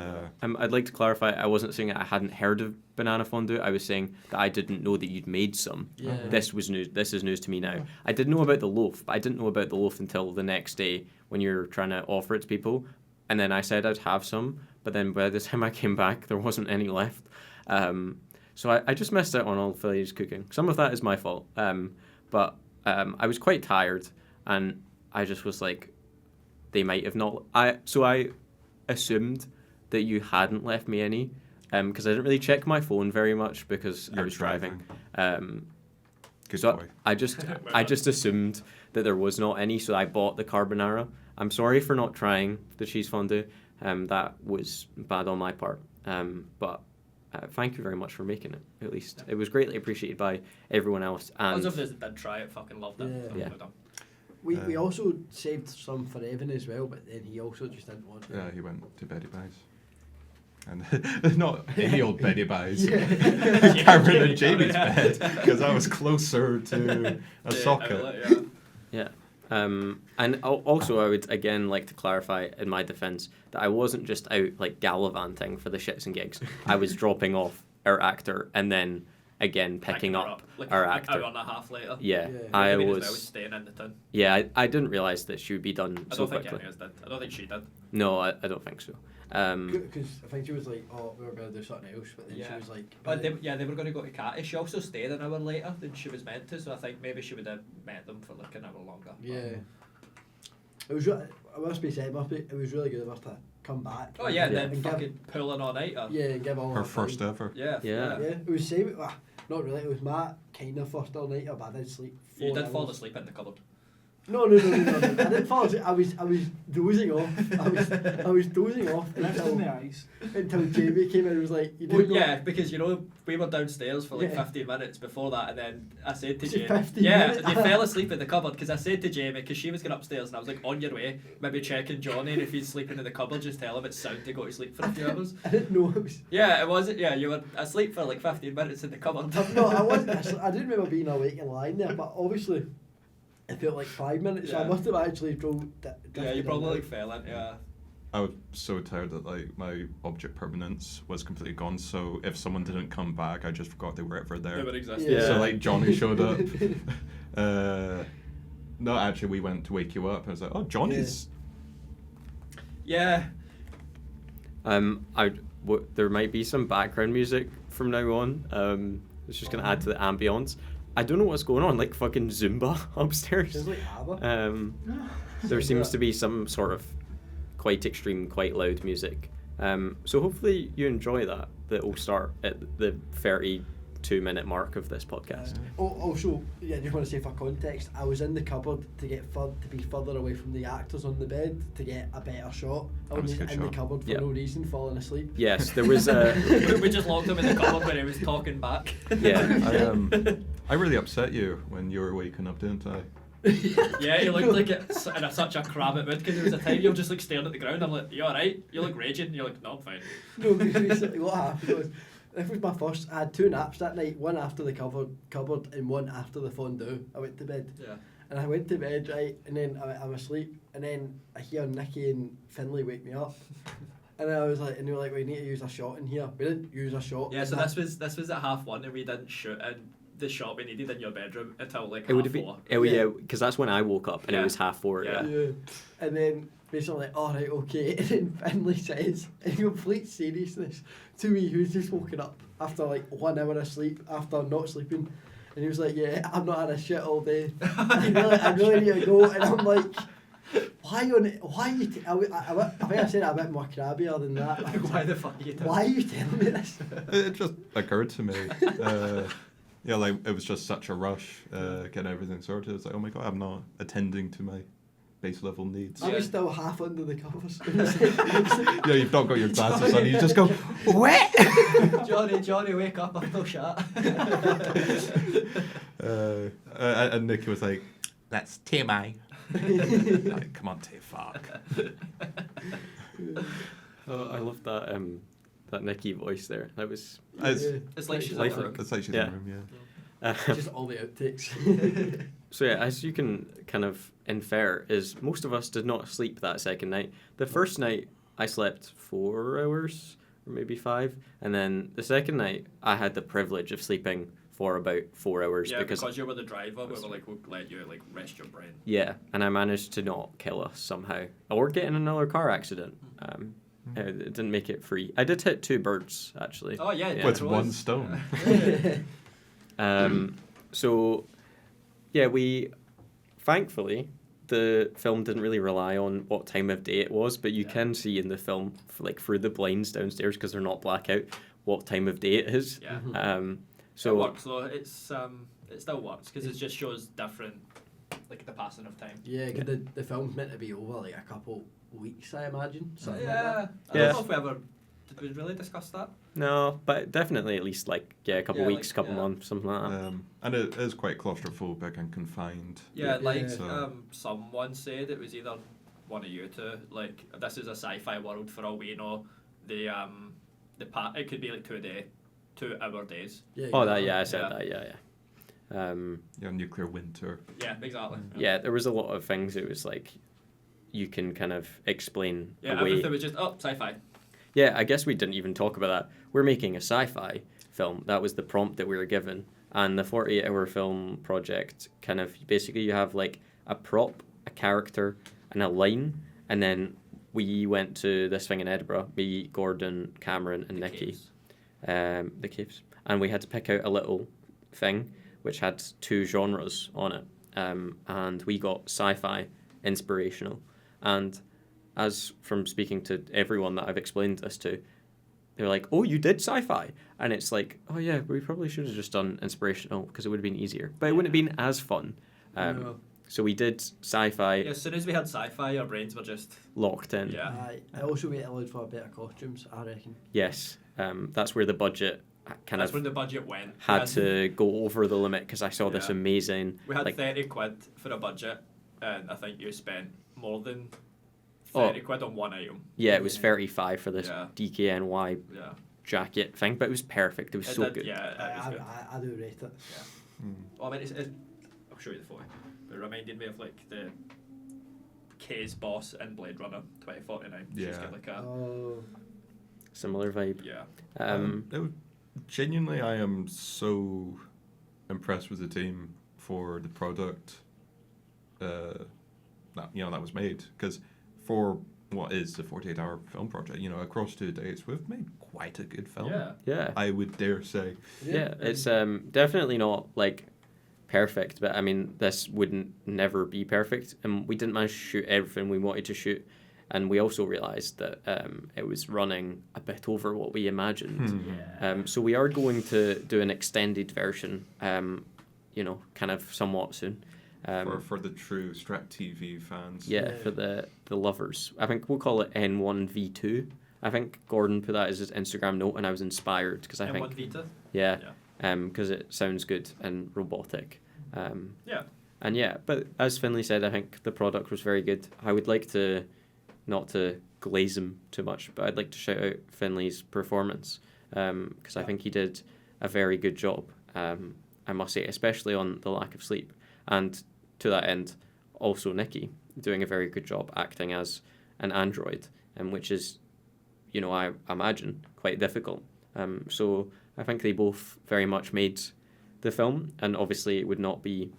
A: I'd like to clarify, I wasn't saying I hadn't heard of banana fondue. I was saying that I didn't know that you'd made some.
B: Yeah.
A: This was news. This is news to me now. I didn't know about the loaf, but I didn't know about the loaf until the next day when you're trying to offer it to people. And then I said I'd have some, but then by the time I came back, there wasn't any left. So I just missed out on all Philly's cooking. Some of that is my fault. But I was quite tired, and I just was like, they might have not. So I assumed that you hadn't left me any, because I didn't really check my phone very much because I
C: You're
A: was driving.
C: Good
A: So
C: boy.
A: I just assumed that there was not any, so I bought the carbonara. I'm sorry for not trying the cheese fondue. That was bad on my part. But thank you very much for making it. At least it was greatly appreciated by everyone else. And
D: As of this did try it, fucking loved it.
B: Yeah.
A: Yeah.
D: Well done.
B: We also saved some for Evan as well, but then he also just didn't want it.
C: Yeah, he went to Betty Buys. And not any old Betty Buys.
B: Yeah.
C: Cameron and Jamie's bed, because I was closer to a socket.
D: Outlet,
A: yeah. And also, I would again like to clarify in my defence that I wasn't just out like gallivanting for the shits and gigs. I was dropping off our actor and then again picking up
D: like
A: our
D: an
A: actor.
D: hour and a half later.
A: Yeah,
B: Yeah.
A: I
D: mean, as
A: was.
D: well as staying in the town.
A: Yeah, I didn't realise that she would be done
D: I
A: so
D: don't think
A: quickly.
D: any of us did. I don't think she did.
A: No, I don't think so.
B: Because I think she was like, oh, we were going to do something else, but then she
D: Yeah.
B: was like,
D: But they were going to go to Catty. She also stayed an hour later than she was meant to, so I think maybe she would have met them for like an hour longer.
B: yeah. It was. I must be said, it was really good of her to come back.
D: Oh yeah,
B: and
D: then
B: give-
D: fucking pulling all night.
B: Yeah, and give all
C: Her
B: her
C: first
B: time.
C: ever.
D: Yeah.
A: Yeah.
B: Yeah, it was same. Not really. It was my kind of first all nighter, but I did sleep.
D: You
B: 4
D: did fall
B: hours.
D: asleep in the cupboard.
B: No. I didn't fall asleep. I was dozing off. I was dozing off
E: Lift in
B: until
E: the eyes.
B: Jamie came in and was like, "You
D: Well,
B: do
D: yeah, because you know we were downstairs for like
B: Yeah.
D: 15 minutes before that, and then I said to
B: Was it
D: Jamie,
B: 15
D: yeah,
B: minutes?
D: you fell asleep in the cupboard because I said to Jamie because she was going upstairs and I was like, on your way, maybe checking Jonny, and if he's sleeping in the cupboard, just tell him it's sound to go to sleep for a few hours.
B: I didn't know it was.
D: Yeah, it wasn't. Yeah, you were asleep for like 15 minutes in the cupboard.
B: No, I wasn't. I didn't remember being awake and lying there, but obviously it felt like 5 minutes. So I
D: Yeah.
B: must have actually drove.
D: Yeah, you probably like fell in. Yeah.
C: I was so tired that like my object permanence was completely gone. So if someone didn't come back, I just forgot they were ever there.
D: They would exist.
B: Yeah.
C: So like Jonny showed up. No, actually, we went to wake you up. I was like, oh, Johnny's.
D: Yeah.
A: There might be some background music from now on. It's just gonna add to the ambience. I don't know what's going on, like fucking Zumba upstairs.
B: Sounds like ABBA.
A: There seems to be some sort of quite extreme, quite loud music. So hopefully you enjoy that. That will start at the 32-minute mark of this podcast.
B: Also, yeah, I just want to say for context, I was in the cupboard to be further away from the actors on the bed to get a better shot. I
C: That was
B: was
C: a
B: in
C: good
B: the
C: shot.
B: cupboard for
A: Yeah.
B: no reason, falling asleep.
A: Yes, there was a
D: We just locked him in the cupboard when he was talking back.
A: yeah.
C: I really upset you when you were waking up, didn't I?
D: Yeah, he looked like it's in such a crabbit mood because there was a time you were just like staring at the ground. I'm like, you alright? You look raging. And you're like, no, I'm fine.
B: No, because basically what happened was, this was my first. I had 2 naps that night, one after the cupboard and one after the fondue. I went to bed.
D: Yeah.
B: And I went to bed, right, and then I'm asleep, and then I hear Nicky and Finlay wake me up. And I was like, and they were like, we need to use a shot in here. We didn't use a shot.
D: Yeah, so
B: And
D: this was at 1:30 and we didn't shoot in the shot we needed in your bedroom until like
A: It would have been
D: 4:30.
A: yeah, because that's when I woke up and it
D: Yeah.
A: was 4:30.
D: Yeah.
B: Yeah. And then basically like, alright, okay. And then Finlay says, in complete seriousness, to me, who's just woken up after like 1 hour of sleep, after not sleeping. And he was like, yeah, I've not had a shit all day. I really need to go. And I'm like, why you think I said it a bit more crabbier than that.
D: Like, why the fuck are you doing?
B: Why are you telling me this?
C: It just occurred to me. Yeah, like it was just such a rush getting everything sorted. It's like, oh my god, I'm not attending to my base level needs.
B: I was
D: Yeah.
B: still half under the covers.
C: Yeah, you've not got your glasses on. You just go, wet.
D: Johnny, wake up! I've no shot.
C: And Nicky was like, "That's TMI." Like, come on, fuck.
A: Oh, I love that Nicky voice there. That was
C: It's,
D: It's like she's in
A: Life
D: the room.
C: it's like she's
A: Yeah.
C: in the room, yeah.
B: Just all the outtakes.
A: so yeah. As you can kind of infer, is most of us did not sleep that second night. The first night I slept 4 hours or maybe 5, and then the second night I had the privilege of sleeping for about 4 hours
D: Yeah,
A: because
D: you were the driver, we were like, we'll let you like rest your brain.
A: yeah, and I managed to not kill us somehow or get in another car accident. It didn't make it free. I did hit 2 birds actually.
D: Oh yeah,
A: Yeah.
C: With
D: it
C: one
D: was.
C: stone.
A: So yeah, we thankfully the film didn't really rely on what time of day it was, but you can see in the film like through the blinds downstairs because they're not blackout what time of day it is.
D: Yeah.
A: So
D: it works though. It still works because it just shows different, like the passing of time.
B: Yeah, 'cause the film's meant to be over like a couple weeks, I imagine. Something like
D: Yeah,
B: that.
D: I don't know if did we really discuss that?
A: No, but definitely at least like a couple
D: Yeah,
A: weeks,
D: like,
A: couple
D: yeah.
A: months, something like that.
C: And it is quite claustrophobic and confined.
D: Yeah, like
C: So-
D: someone said it was either one of you two. Like this is a sci-fi world for all we know. The it could be like 2 hour days.
B: Yeah,
A: Oh,
B: yeah.
A: that yeah, I said
D: Yeah.
A: that yeah.
C: Yeah, nuclear winter.
D: Yeah, exactly.
A: Yeah, there was a lot of things. It was like you can kind of explain
D: Yeah,
A: away.
D: everything was just sci-fi.
A: Yeah, I guess we didn't even talk about that. We're making a sci-fi film. That was the prompt that we were given. And the 48-hour film project kind of basically you have like a prop, a character, and a line. And then we went to this thing in Edinburgh, me, Gordon, Cameron, and Nikki. The caves. And we had to pick out a little thing which had 2 genres on it. And we got sci-fi, inspirational. And as from speaking to everyone that I've explained this to, they're like, oh, you did sci-fi. And it's like, oh yeah, we probably should have just done inspirational because it would have been easier. But it wouldn't have been as fun.
B: No.
A: So we did sci-fi
D: Yeah, as soon as we had sci-fi, our brains were just
A: locked in.
D: yeah.
B: Aye. I also wait allowed for better costumes, I reckon.
A: Yes. That's where the budget kind
D: That's
A: of
D: when the budget went.
A: had to go over the limit because I saw this
D: Yeah.
A: amazing...
D: We had
A: like,
D: 30 quid for a budget, and I think you spent more than
A: Oh.
D: 30 quid on one item.
A: yeah, it was
B: Yeah.
A: 35 for this
D: Yeah.
A: DKNY
D: Yeah.
A: jacket thing, but it was perfect. It was so
D: did-
A: good.
D: Yeah, it was good.
B: I do rate it.
D: Well, I mean, I'll show you the photo. It reminded me of like the K's boss in Blade Runner 2049. She's
C: Yeah.
D: got like a
B: Oh,
A: Similar vibe.
D: yeah.
C: Genuinely, I am so impressed with the team for the product that was made. Because for what is the 48-hour film project, across 2 days, we've made quite a good film.
D: Yeah.
A: Yeah.
C: I would dare say.
A: Yeah, it's definitely not like perfect, but I mean this wouldn't never be perfect, and we didn't manage to shoot everything we wanted to shoot, and we also realised that it was running a bit over what we imagined. So we are going to do an extended version, kind of somewhat soon.
C: For the true StrathTV fans.
A: Yeah, for the lovers. I think we'll call it N1V2. I think Gordon put that as his Instagram note, and I was inspired because I
D: And
A: think
D: one Vita.
A: yeah. Because it sounds good and robotic.
D: Yeah.
A: And yeah, but as Finlay said, I think the product was very good. I would like to, not to glaze him too much, but I'd like to shout out Finlay's performance because I think he did a very good job, I must say, especially on the lack of sleep. And to that end, also Nikki doing a very good job acting as an android, which is, I imagine, quite difficult. So I think they both very much made the film, and obviously it would not be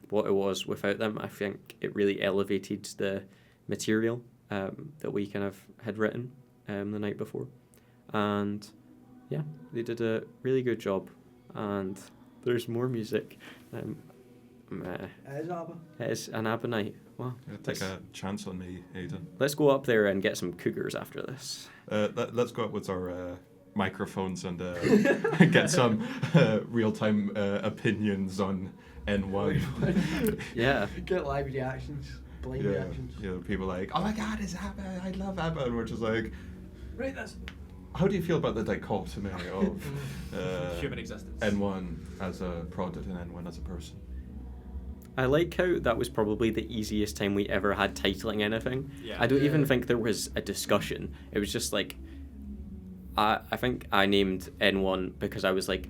A: what it was without them. I think it really elevated the material that we kind of had written the night before. And yeah, they did a really good job. And there's more music.
B: is ABBA?
A: It is an ABBA night. Wow.
C: Yeah, take a chance on me, Aidan.
A: Let's go up there and get some cougars after this.
C: Let's go up with our microphones and get some real-time opinions on N1.
A: Yeah.
B: Get live reactions, blind reactions.
C: People like, oh my god, it's ABBA, I love ABBA, and we're just like,
B: Right, that's
C: how do you feel about the dichotomy of
D: Human existence.
C: N1 as a product and N1 as a person?
A: I like how that was probably the easiest time we ever had titling anything.
D: Yeah.
A: I don't even
B: Yeah.
A: think there was a discussion. It was just like, I think I named N1 because I was like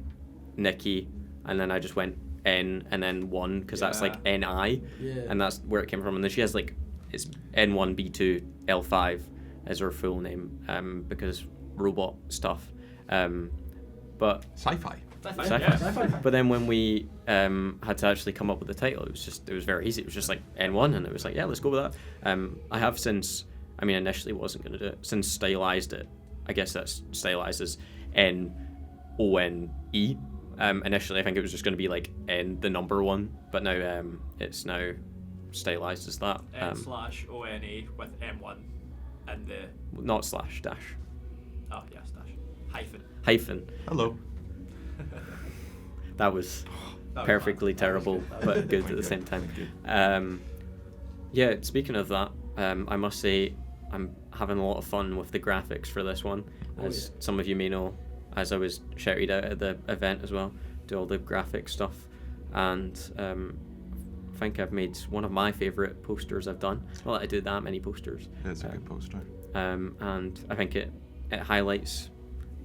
A: Nikki, and then I just went N and then 1 because that's like NI,
B: Yeah.
A: and that's where it came from. And then she has like, it's N1B2 L5 as her full name because robot stuff. But
C: Sci-fi.
D: Sci-fi.
A: Sci-fi.
D: Yeah.
B: Sci-fi.
A: But then when we had to actually come up with the title, it was very easy. It was just like N1, and it was like, yeah, let's go with that. I have since, initially wasn't going to do it, since stylized it. I guess that's stylized as NONE. Initially, I think it was just going to be like N, the number 1, but now it's now stylized as that.
D: N/ONE with M1 and the
A: Not slash, dash.
D: dash hyphen.
A: Hyphen.
C: Hello.
A: That was
D: That was
A: perfectly
D: fun.
A: terrible, but good at the
C: Thank
A: same
C: you.
A: time.
C: Thank you.
A: Yeah, speaking of that, I must say I'm having a lot of fun with the graphics for this one.
B: Oh,
A: As
B: yeah.
A: some of you may know, as I was shouted out at the event as well, do all the graphic stuff. And I think I've made one of my favourite posters I've done. Not that I do that many posters.
C: It's a good poster.
A: And I think it highlights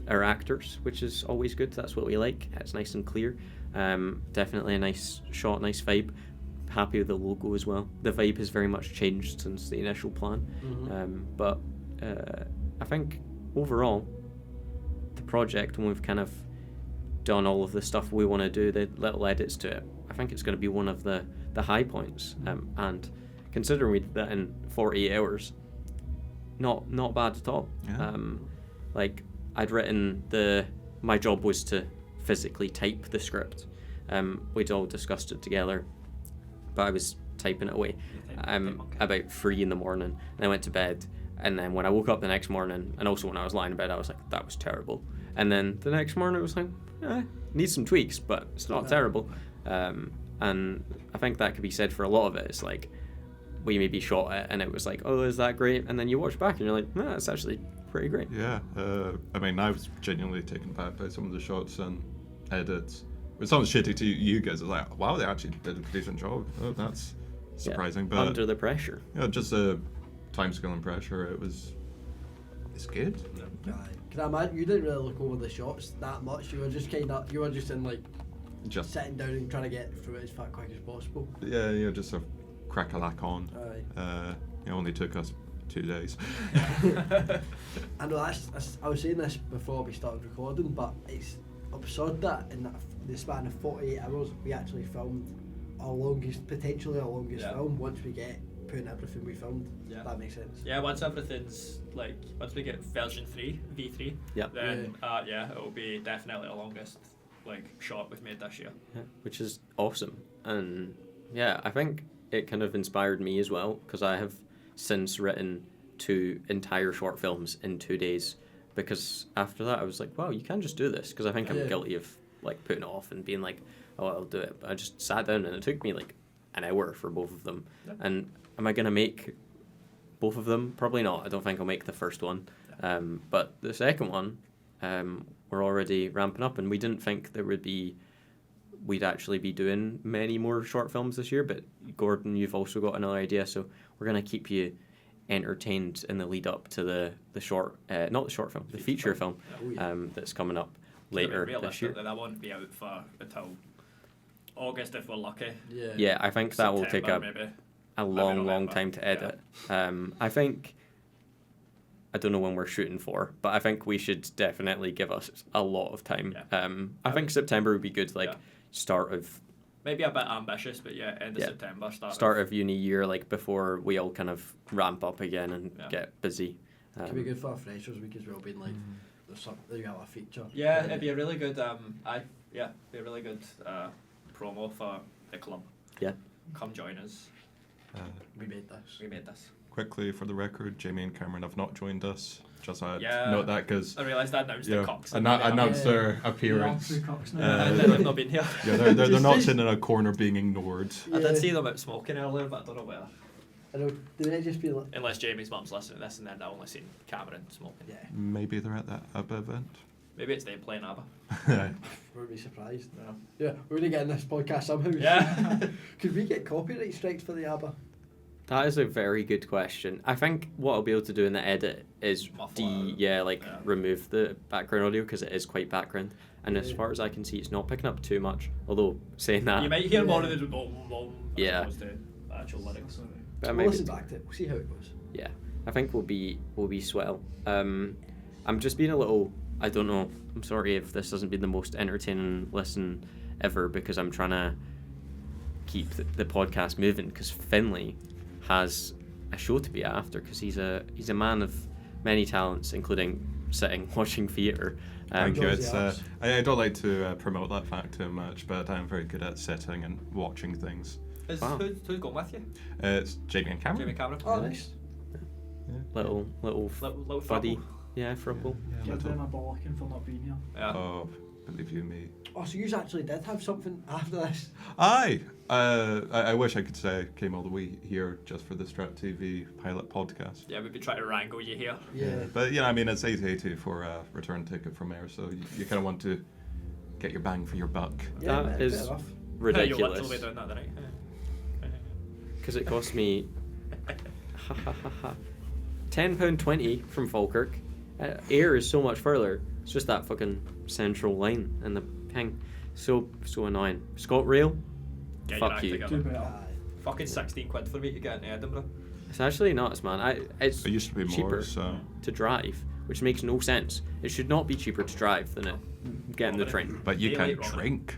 A: our actors, which is always good. That's what we like. It's nice and clear. Definitely a nice shot, nice vibe. Happy with the logo as well. The vibe has very much changed since the initial plan. But I think overall, the project, when we've kind of done all of the stuff we want to do, the little edits to it, I think it's going to be one of the high points. And considering we did that in 48 hours, not bad at all.
C: Yeah.
A: Like I'd written my job was to physically type the script. We'd all discussed it together, but I was typing it away about 3 in the morning, and I went to bed. And then when I woke up the next morning, and also when I was lying in bed, I was like, that was terrible. And then the next morning, it was like, needs some tweaks, but it's not terrible. And I think that could be said for a lot of it. It's like, we maybe shot it, and it was like, oh, is that great? And then you watch back, and you're like, no, it's actually pretty great.
C: Yeah, I mean, I was genuinely taken back by some of the shots and edits. It sounds shitty to you guys. It's like, wow, they actually did a decent job. Oh, that's surprising.
A: Yeah,
C: but
A: under the pressure.
C: yeah, just the time scale and pressure. It's good.
B: Can I imagine you didn't really look over the shots that much? You were just in like
C: Just
B: sitting down and trying to get through it as quick as possible.
C: yeah, just a crack-a-lack on.
B: Aye.
C: It only took us 2 days.
B: I know I was saying this before we started recording, but it's absurd that in the span of 48 hours we actually filmed potentially our longest film once we get putting everything we filmed.
D: Yeah.
B: If that makes sense.
D: Yeah, once everything's like, once we get version 3, V3,
A: Yep.
D: then it'll be definitely the longest like shot we've made this year.
A: Yeah, which is awesome. And yeah, I think it kind of inspired me as well, because I have since written 2 entire short films in 2 days, because after that I was like, wow, you can just do this, because I think I'm guilty of like putting it off and being like, oh, I'll do it. But I just sat down, and it took me like an hour for both of them.
D: Yeah.
A: And am I going to make both of them? Probably not. I don't think I'll make the first one. But the second one, we're already ramping up, and we didn't think we'd actually be doing many more short films this year. But Gordon, you've also got another idea, so we're going to keep you entertained in the lead up to the short, not the short film, the feature film that's coming up later this year.
D: That won't be out until August if we're lucky.
A: Yeah, I think that will take
D: September,
A: a
D: maybe
A: long
D: November.
A: time to edit. I think, I don't know when we're shooting for, but I think we should definitely give us a lot of time.
D: Yeah.
A: I think September would be good, like start of
D: maybe a bit ambitious, but end of September,
A: start of uni year, like before we all kind of ramp up again and get busy.
B: Could be good for our freshers week as well, being like there you have a feature.
D: Yeah, it'd be a really good be a really good promo for the club.
A: Yeah.
D: Come join us.
B: We made this.
C: Quickly, for the record, Jamie and Cameron have not joined us. Just note that because
D: I realised I announced the cocks.
C: announced their appearance.
D: They've not been here.
C: Yeah, they're not sitting in a corner being ignored.
D: I did see them out smoking earlier, but I don't know where.
B: I know. Did it just be like?
D: Unless Jamie's mum's listening to this, and then I only seen Cameron smoking.
B: Yeah.
C: Maybe they're at that ABBA event.
D: Maybe it's them playing ABBA.
B: Wouldn't be surprised.
D: No.
B: Yeah, we're gonna get in this podcast somehow.
D: Yeah.
B: Could we get copyright strikes for the ABBA?
A: That is a very good question. I think what I'll be able to do in the edit is remove the background audio, because it is quite background. And as far as I can see, it's not picking up too much. Although, saying that...
D: You might hear more of the as opposed to actual lyrics.
A: But
B: We'll listen back to it. We'll see how it goes.
A: Yeah, I think we'll be swell. I'm just being a little... I don't know. I'm sorry if this doesn't be the most entertaining listen ever, because I'm trying to keep the podcast moving, because Finlay has a show to be after, because he's a man of many talents, including sitting watching theatre.
C: Thank you. It's I don't like to promote that fact too much, but I'm very good at sitting and watching things.
D: Who's going with you?
C: It's Jamie and Cameron.
B: Oh, nice.
A: Little
D: Little
A: buddy.
D: throuple.
A: Yeah, Frumple.
E: Give them a bollocking for not being here.
D: Yeah.
C: Oh, believe you me.
B: Oh, so you actually did have something after this?
C: Aye. I wish I could say I came all the way here just for the StrathTV pilot podcast.
D: Yeah, we've been trying to wrangle you here.
B: Yeah.
C: But, you know, I mean, it's 880 for a return ticket from air, so you kind of want to get your bang for your buck.
B: Yeah,
A: That
B: fair
A: is
B: enough.
D: You're
A: ridiculous.
D: literally doing that, right?
A: Because it cost me £10.20 from Falkirk. Air is so much further. It's just that fucking central line and the ping. So annoying. ScotRail,
D: Get your
A: fuck
D: act
A: you.
D: together.
E: Do better.
B: Aye.
D: Fucking 16 quid for me to get into Edinburgh.
A: It's actually nuts, man. It's
C: It used to be
A: cheaper
C: more, so...
A: to drive, which makes no sense. It should not be cheaper to drive than getting the train.
C: But you
D: Daylight
C: can't
D: robbery.
C: drink.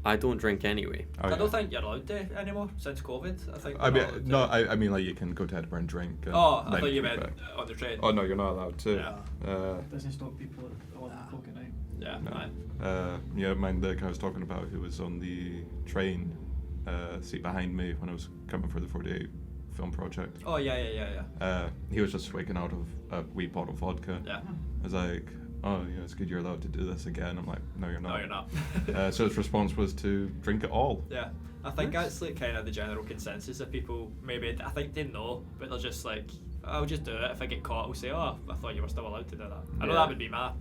A: I don't drink anyway.
C: Oh,
D: I
C: yeah.
D: don't think you're allowed to anymore since COVID. I think.
C: I
D: we're
C: mean,
D: not allowed
C: no,
D: to.
C: I mean, like, you can go to Edinburgh and drink. And
D: Oh, I
C: then
D: thought you
C: come
D: meant
C: back.
D: on the train.
C: Oh, no, you're not allowed to.
D: Yeah.
E: Doesn't stop people at 11 o'clock at night.
D: Yeah.
C: No.
D: Aye.
C: Yeah, mind the guy I was talking about who was on the train seat behind me when I was coming for the 48 film project.
D: Oh yeah.
C: He was just swigging out of a wee bottle of vodka.
D: Yeah.
C: I was like, oh, yeah, it's good you're allowed to do this again. I'm like, no, you're not.
D: No, you're not.
C: So his response was to drink it all.
D: Yeah. I think that's like kind of the general consensus of people. Maybe I think they know, but they're just like, I'll just do it. If I get caught, I'll say, oh, I thought you were still allowed to do that. I know
A: Yeah.
D: that would be my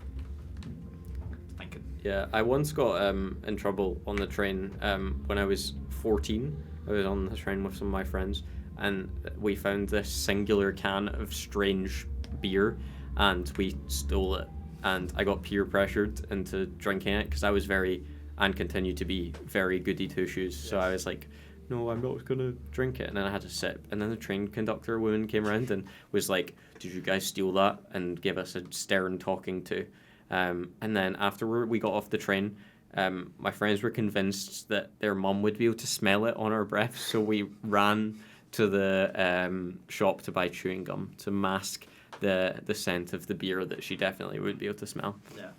D: thinking.
A: Yeah, I once got in trouble on the train when I was 14. I was on the train with some of my friends, and we found this singular can of strange beer, and we stole it. And I got peer pressured into drinking it because I was and continue to be very goody two shoes. So I was like, no, I'm not gonna drink it. And then I had to sip. And then the train conductor woman came around and was like, did you guys steal that? And gave us a stern talking to. And then after we got off the train, my friends were convinced that their mum would be able to smell it on our breath. So we ran to the shop to buy chewing gum to mask the scent of the beer that she definitely would be able to smell.
D: Yeah.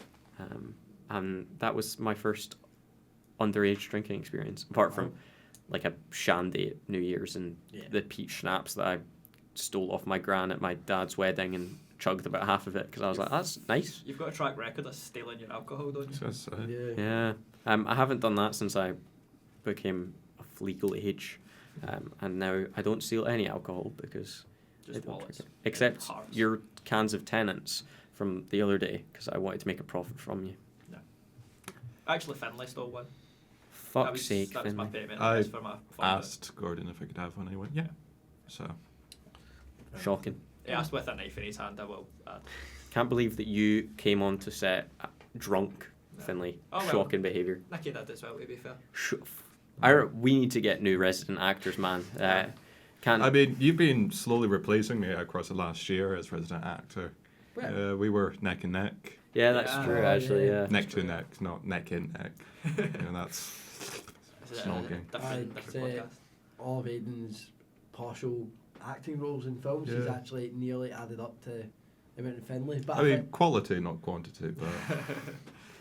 A: And that was my first underage drinking experience, apart from like a shandy at New Year's and the peach schnapps that I stole off my gran at my dad's wedding and chugged about half of it because I was like, that's nice.
D: You've got a track record of stealing your alcohol, don't you?
C: Just,
B: Yeah.
A: Yeah. I haven't done that since I became of legal age. And now I don't steal any alcohol because I
D: Just
A: don't
D: wallets.
A: drink it. Except
D: Hearts.
A: your cans of Tennants from the other day because I wanted to make a profit from you.
D: Actually, Finlay stole one.
A: Fuck's sake,
D: That was my
A: Finlay.
D: payment
C: I
D: address for my fund.
C: asked Gordon if I could have one, and he went, yeah. So,
A: Shocking.
D: He asked with a knife in his hand. I will.
A: Can't believe that you came on to set drunk,
D: No.
A: Finlay.
D: Oh, well.
A: Shocking behaviour.
D: Nicky did as well, to be fair.
A: We need to get new resident actors, man. Can't.
C: I mean, you've been slowly replacing me across the last year as resident actor.
B: Well,
C: We were neck and neck.
A: yeah, that's
D: Yeah.
A: true.
B: Oh,
A: Actually,
B: yeah.
A: yeah.
C: Neck to neck, not neck in neck. You know, that's...
D: Is it
C: Snogging.
D: different
B: I'd say
D: podcast?
B: all of Aiden's partial acting roles in films is
C: Yeah.
B: actually nearly added up to the amount of Finlay. But
C: I mean, quality, not quantity, but...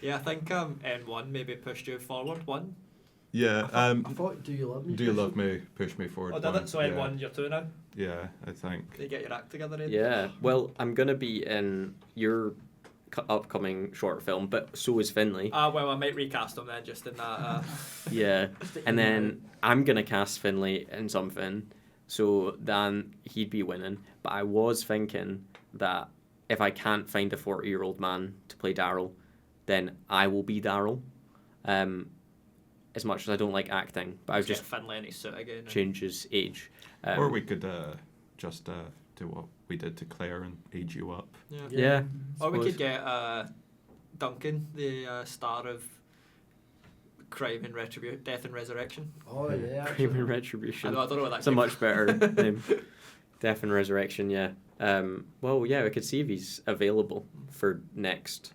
D: Yeah, I think N1 maybe pushed you forward one.
C: Yeah,
B: I thought Do You Love Me?
C: Do You Love Me? Push me forward.
D: Oh, did
C: one.
D: it? So
C: yeah.
D: N1, you're two now.
C: Yeah, I think.
D: You get your act together, Aiden.
A: Yeah. Well, I'm gonna be in your upcoming short film, but so is Finlay.
D: Well, I might recast him then, just in that.
A: Yeah. And then I'm gonna cast Finlay in something, so then he'd be winning. But I was thinking that if I can't find a 40-year-old man to play Daryl, then I will be Daryl. As much as I don't like acting, but I would
D: Just
A: just
D: get Finlay in his suit again. and-
A: change his age.
C: Or we could just do what we did to Claire and age you up.
D: Yeah.
A: Yeah.
D: Or we
A: suppose.
D: could get Duncan, the star of Crime and Death and Resurrection.
B: Oh yeah.
A: Crime and
D: I
A: Retribution.
D: don't know what that
A: It's a
D: came
A: much
D: from.
A: better name. Death and Resurrection, yeah. Well, yeah, we could see if he's available for next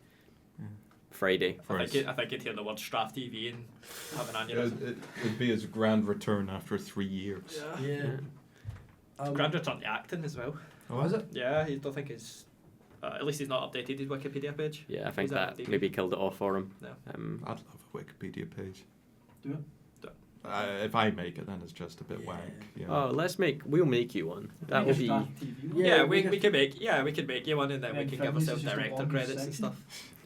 A: Friday.
D: I think you'd hear the word StrathTV and have an aneurysm.
C: It'd be his grand return after 3 years.
B: Yeah.
D: Grand return to acting as well.
C: Oh,
B: Was it?
D: Yeah, I don't think he's. At least he's not updated his Wikipedia page.
A: Yeah, I think
D: He's
A: that
D: active.
A: maybe killed it off for him.
D: No.
C: I'd love a Wikipedia page.
E: Do it.
C: if I make it, then it's just a bit wank. You know?
A: Oh, we'll make you one. That will be.
E: StrathTV.
D: Yeah, we could make you one, and then we
E: And
D: can give
E: Finlay's
D: ourselves
E: just got
D: director
E: one
D: credits and
E: section.
D: stuff.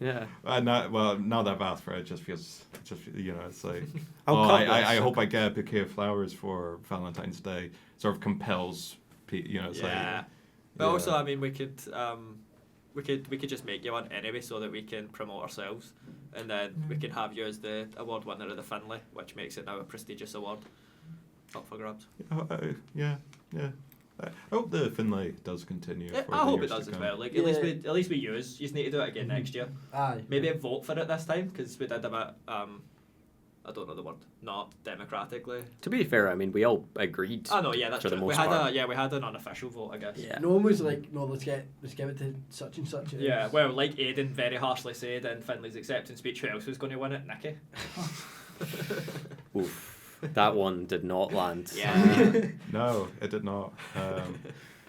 A: Yeah.
C: Now that I've asked for it, it just feels, you know, it's like,
A: I'll cut
C: I
A: this.
C: hope I get a bouquet of flowers for Valentine's Day. Sort of compels, you know, it's like.
D: But
C: yeah.
D: also, I mean, we could just make you one anyway, so that we can promote ourselves, and then we can have you as the award winner of the Finlay, which makes it now a prestigious award. Up for grabs.
C: Yeah. I hope the Finlay does continue.
D: Yeah,
C: for
D: I
C: the
D: hope it
C: years
D: does
C: to
D: as
C: come.
D: well. Like
B: Yeah.
D: at least we use. You just need to do it again next year.
B: Aye.
D: Maybe vote for it this time, because we did a bit. I don't know the word. Not democratically.
A: To be fair, I mean, we all agreed.
D: Oh no, yeah, that's
A: For the
D: true.
A: most part.
D: We had an unofficial vote, I guess.
A: Yeah.
B: No one was like, no, let's give it to such and such.
D: Yeah, well, like Aidan very harshly said in Finlay's acceptance speech, who else was going to win it? Nicky.
A: Oof. That one did not land.
D: Yeah.
C: No, it did not.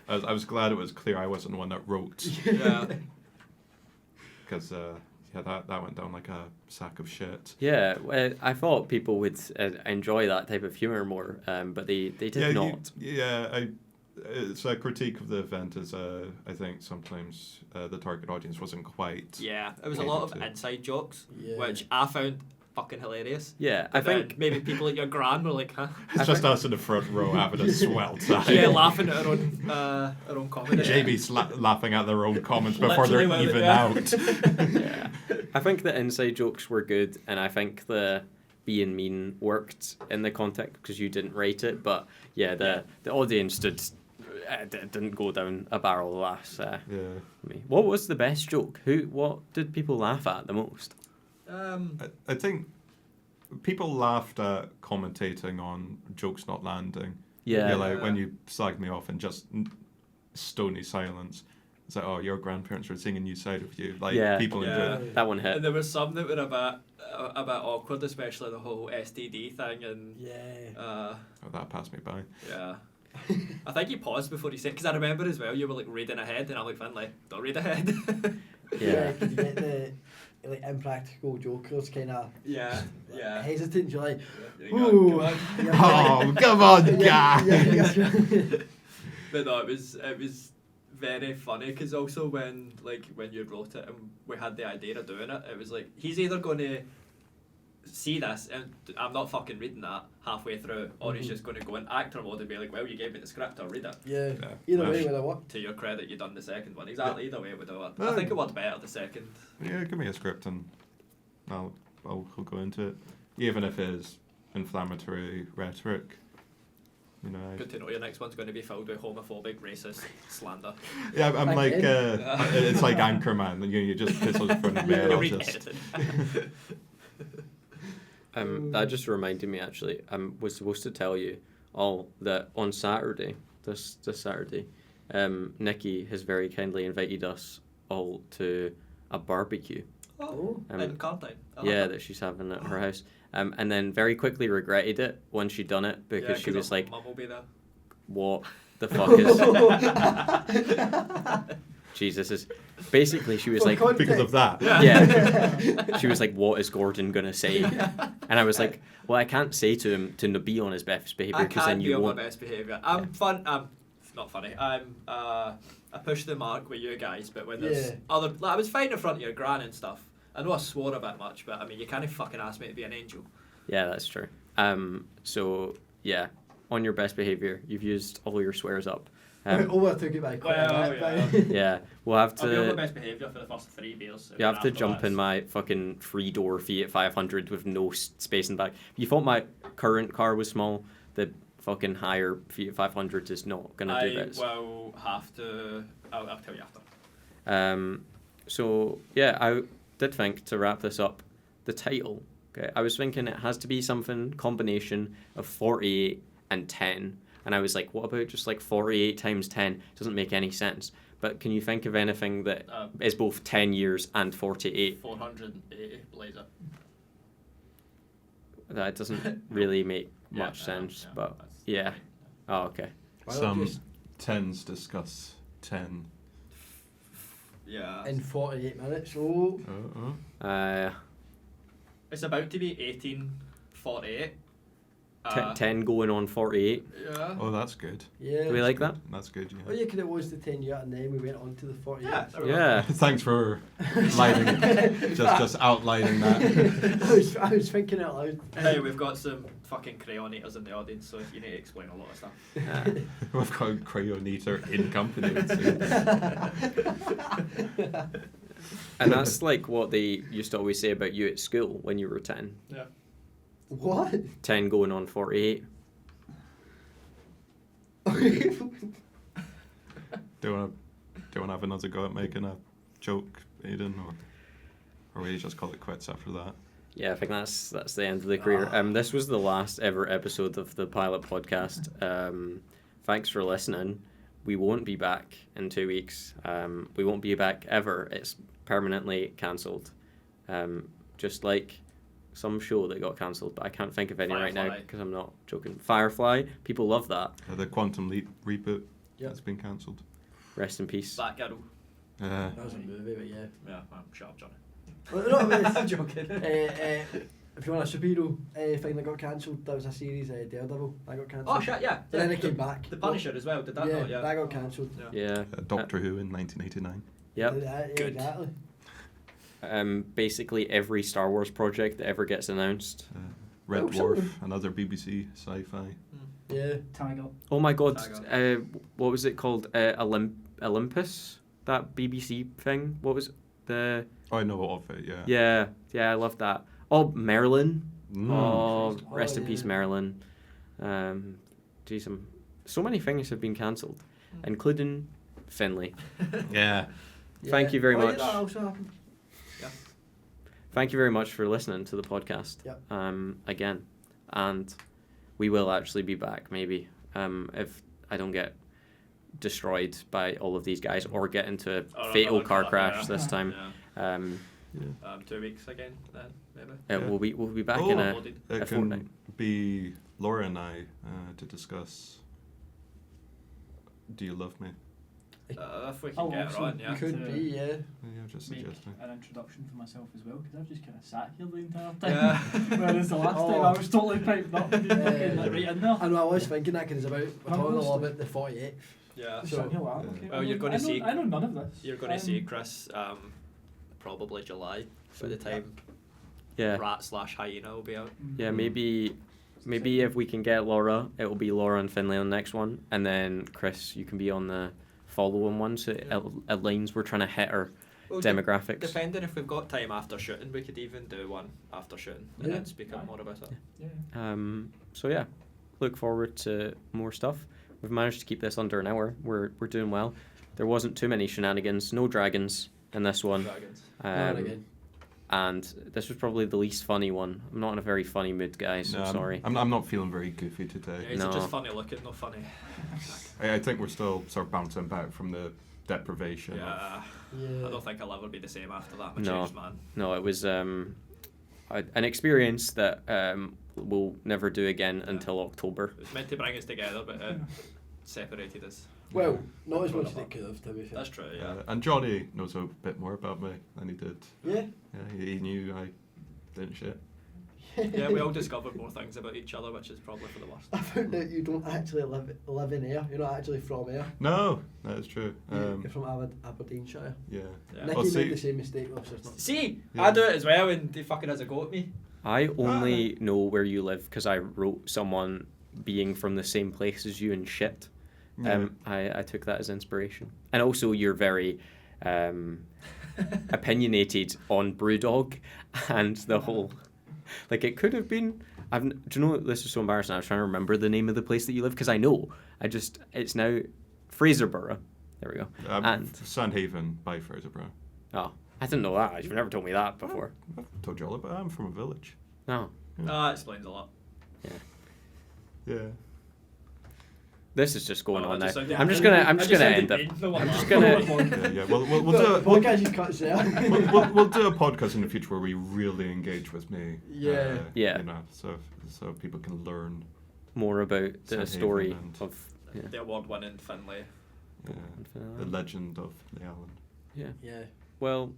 C: I was glad it was clear I wasn't the one that wrote,
D: Yeah.
C: because that went down like a sack of shit.
A: Yeah, I thought people would enjoy that type of humor more, but they did not.
C: It's a critique of the event is I think sometimes the target audience wasn't quite.
D: Yeah, it was a
C: able
D: lot of
C: to.
D: inside jokes,
B: Yeah.
D: which I found fucking hilarious.
A: Yeah, I
D: But then
A: think
D: maybe people at your gran were like, huh?
C: It's just us in the front row having a swell time.
D: Yeah, laughing at her own comedy.
C: JB's laughing at their own comments before
D: Literally
C: they're
D: with it,
C: even
D: yeah.
C: out.
A: yeah, I think the inside jokes were good, and I think the being mean worked in the context because you didn't rate it. But yeah, the audience didn't go down a barrel of laughs.
C: Yeah.
A: Me. What was the best joke? What did people laugh at the most?
C: I think people laughed at commentating on jokes not landing.
A: Yeah,
C: Like when you slagged me off in just stony silence. It's like, oh, your grandparents are seeing a new side of you. Like
A: Yeah.
C: people
D: Yeah.
C: enjoy it.
A: that one hit.
D: And there were some that were a bit awkward, especially the whole STD thing, and
B: Yeah.
C: Oh, that passed me by.
D: yeah. I think you paused before you said, because I remember as well, you were like reading ahead, and I'm like, Finlay, don't read ahead.
A: Yeah.
B: Could you get the like impractical jokers kind of
D: yeah.
B: hesitant? You're like,
D: There you
B: ooh.
D: go, come on.
C: Oh, come on, guys!
B: Yeah.
D: But no, it was very funny, because also when you wrote it and we had the idea of doing it, it was like, he's either going to see this and I'm not fucking reading that halfway through, or he's just going to go in actor mode and be like, well, you gave me the script, I'll read it.
B: Yeah.
C: Yeah.
B: Either way, would have worked.
D: To your credit, you done the second one. Exactly, either way it would have worked. I
C: Well,
D: think it worked better the second.
C: Yeah, give me a script and I'll go into it. Even if it is inflammatory rhetoric. You know.
D: Good to know your next one's going to be filled with homophobic, racist slander.
C: Yeah, I'm like,
B: Again?
C: it's like Anchorman. You just piss on the front of
D: You're
C: me.
D: re-edited.
A: That just reminded me, actually, I was supposed to tell you all that on Saturday, this Saturday, Nikki has very kindly invited us all to a barbecue.
B: Oh.
D: In Cartine.
A: Yeah, that she's having at her house. And then very quickly regretted it when she'd done it because she was like,
D: Mum will be there.
A: what the fuck is... Jesus, is basically she was
B: For
A: like...
B: context.
C: Because of that.
A: Yeah. She was like, what is Gordon going to say? And I was like, well, I can't say to him to be on his best behaviour
D: I
A: because then
D: can't be
A: you
D: on my
A: won't...
D: best behaviour. I'm fun. I'm not funny. I push the mark with you guys, but when there's
B: Yeah.
D: other... Like, I was fine in front of your gran and stuff. I know I swore a bit much, but I mean, you can't fucking ask me to be an angel.
A: Yeah, that's true. So, yeah, on your best behaviour, you've used all your swears up.
B: Overtook it by quite a bit.
D: yeah.
A: Yeah, we'll have
D: I'll be on my
A: to...
D: best behaviour for the first 3 beers.
A: You have to jump in my fucking 3-door Fiat 500 with no space in the back. You thought my current car was small, the fucking higher Fiat 500 is not going to do
D: I
A: this.
D: will have to... I'll tell you after.
A: So, yeah, I did think, to wrap this up, the title, okay, I was thinking it has to be something combination of 48 and 10. And I was like, what about just like 48 times 10? Doesn't make any sense. But can you think of anything that is both 10 years and 48?
D: 480 Blazer.
A: That doesn't really make much sense, but yeah. Oh, okay.
B: Why not
C: Some
B: just
C: 10s discuss 10.
D: Yeah.
B: in 48 minutes. Oh.
A: Uh,
D: It's about to be 1848.
A: 10 going on 48.
D: Yeah.
C: Oh, that's good.
B: Yeah.
A: Do we like that?
C: That's good.
B: Oh,
C: Yeah.
B: yeah, because it was the 10 year and then we went on to the 48.
D: Yeah,
B: so-
A: Yeah.
C: Thanks for lighting, just outlining that.
B: I was thinking out loud.
D: Hey, we've got some fucking crayon eaters in the audience, so if you need to explain a lot of stuff.
C: We've got a crayon eater in company. It seems.
A: And that's like what they used to always say about you at school when you were 10.
D: Yeah.
B: What?
A: 10 going on 48.
C: Do you want to have another go at making a joke, Aidan, or will you just call it quits after that?
A: Yeah, I think that's the end of the career. This was the last ever episode of the pilot podcast. Thanks for listening. We won't be back in 2 weeks. We won't be back ever. It's permanently cancelled. Just like some show that got cancelled, but I can't think of any right now
D: Firefly.
A: because I'm not joking. Firefly, people love that.
C: The Quantum Leap reboot
B: Yep.
C: that's been cancelled.
A: Rest in peace.
D: Black Arrow.
B: That was a movie, but yeah.
D: Yeah, shut up, Johnny.
B: Well, no, but
D: I'm
B: it's,
D: joking.
B: if you want a superhero thing that got cancelled, that was a series, Daredevil, that got cancelled.
D: Oh shit, yeah.
B: And then it came back.
D: The Punisher as well, did that
B: yeah,
D: not? Yeah.
B: that got cancelled.
A: Yeah.
C: Doctor Who in 1989.
A: Yep.
B: Yeah,
D: Good.
B: exactly.
A: Basically every Star Wars project that ever gets announced.
C: Red
B: Oh,
C: Dwarf,
B: something.
C: another BBC sci-fi.
B: Yeah.
E: Tiger.
A: Oh my god,
D: Saga.
A: what was it called? Olympus? That BBC thing? What was the...
C: Oh, I know of it. Yeah.
A: Yeah, I love that. Oh, Marilyn.
C: Mm.
A: Oh,
B: Oh,
A: rest in
B: yeah.
A: peace, Marilyn. Geez, so many things have been cancelled, including Finlay.
C: Yeah.
A: Thank you very
B: Oh, yeah,
A: much.
B: that also happened.
A: Thank you very much for listening to the podcast.
B: Yep.
A: Again, and we will actually be back maybe if I don't get destroyed by all of these guys or get into a
D: Or
A: fatal
D: another
A: car
D: car,
A: crash
D: yeah.
A: this time.
D: Yeah.
C: Yeah.
D: 2 weeks again, then, maybe.
A: We'll be back
C: Oh,
A: in a
D: Loaded.
C: It can
A: fortnight.
C: be Laura and I to discuss Do You Love Me?
D: If we can
E: Oh,
D: get her
E: awesome.
D: on, yeah.
B: Could be, yeah.
C: Yeah, just
E: Make
C: suggesting.
E: an introduction for myself as well, because I've just kind of sat here the entire time.
D: Yeah.
E: Whereas the last time I was totally piped up and fucking like, right in there.
B: I know, I was thinking that because we're talking a lot
E: Honestly.
B: about the 48th.
D: Yeah.
E: Just
B: So-
E: sitting here like,
C: Yeah.
E: okay,
D: Well,
E: I
D: you're
E: know-
D: gonna
E: I know-
D: see-
E: I know none of this.
D: You're going to see Chris probably July by the time
A: Yeah.
D: Rat/Hyena will be out.
A: Yeah, maybe if we can get Laura, it will be Laura and Finlay on the next one, and then Chris, you can be on the following one, so it aligns. We're trying to hit our
D: Well,
A: demographics.
D: Depending if we've got time after shooting, we could even do one after shooting and
B: Yeah.
D: then speak up more about it.
E: Yeah.
A: So yeah, look forward to more stuff. We've managed to keep this under an hour. We're doing well. There wasn't too many shenanigans, no dragons in this one.
D: Dragons.
B: Not again.
A: And this was probably the least funny one. I'm not in a very funny mood, guys.
C: No,
A: I'm sorry.
C: I'm not feeling very goofy
D: Yeah,
C: today.
D: is
A: No.
D: it just funny looking, not funny?
C: I think we're still sort of bouncing back from the deprivation.
D: Yeah.
B: Yeah.
D: I don't think I'll ever be the same after that. I'm a
A: No.
D: changed man.
A: No, it was an experience that we'll never do again until October.
D: It was meant to bring us together, but it separated us.
B: Well, not as much as it could have, to be fair.
D: That's true, yeah.
C: And Jonny knows a bit more about me than he did.
B: Yeah.
C: Yeah, he knew I didn't shit.
D: Yeah, we all discovered more things about each other, which is probably for the worst.
B: I found out you don't actually live in Ayr. You're not actually from Ayr.
C: No, that is true.
B: You're from
C: Yeah.
B: Aberdeenshire.
D: Yeah.
B: Nicky
C: Well,
B: made
C: see-
B: the same mistake with us. Not.
D: See,
C: Yeah.
D: I do it as well, and he fucking has a go at me.
A: I only know where you live because I wrote someone being from the same place as you and shit.
C: Yeah.
A: I took that as inspiration. And also you're very opinionated on Brewdog and the whole... Like, it could have been... do you know, this is so embarrassing. I was trying to remember the name of the place that you live because I know. It's now Fraserburgh. There we go. And...
C: Sandhaven by Fraserburgh.
A: Oh, I didn't know that. You've never told me that before.
C: I've told you all about it. I'm from a village.
A: No.
D: That explains a lot.
C: Yeah.
A: This is just going
D: Oh,
A: on
D: I
A: now.
D: just sounded-
A: I'm just gonna
D: I
A: end
D: just
A: it.
D: sounded
A: I'm
D: mean, no wonder.
A: just gonna...
C: Yeah. We'll do
B: The
C: a
B: podcast just cuts there.
C: we'll do a podcast in the future where we really engage with me.
B: Yeah.
A: Yeah.
C: You know, so people can learn.
A: more about the
C: Sandhaven
A: story
C: and-
A: of... Yeah.
D: The award-winning Finlay.
C: The legend of the Allan.
A: Yeah.
B: Yeah.
A: Well...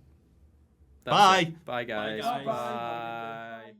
C: Bye.
A: Bye, guys.
D: Bye, guys.
A: Bye.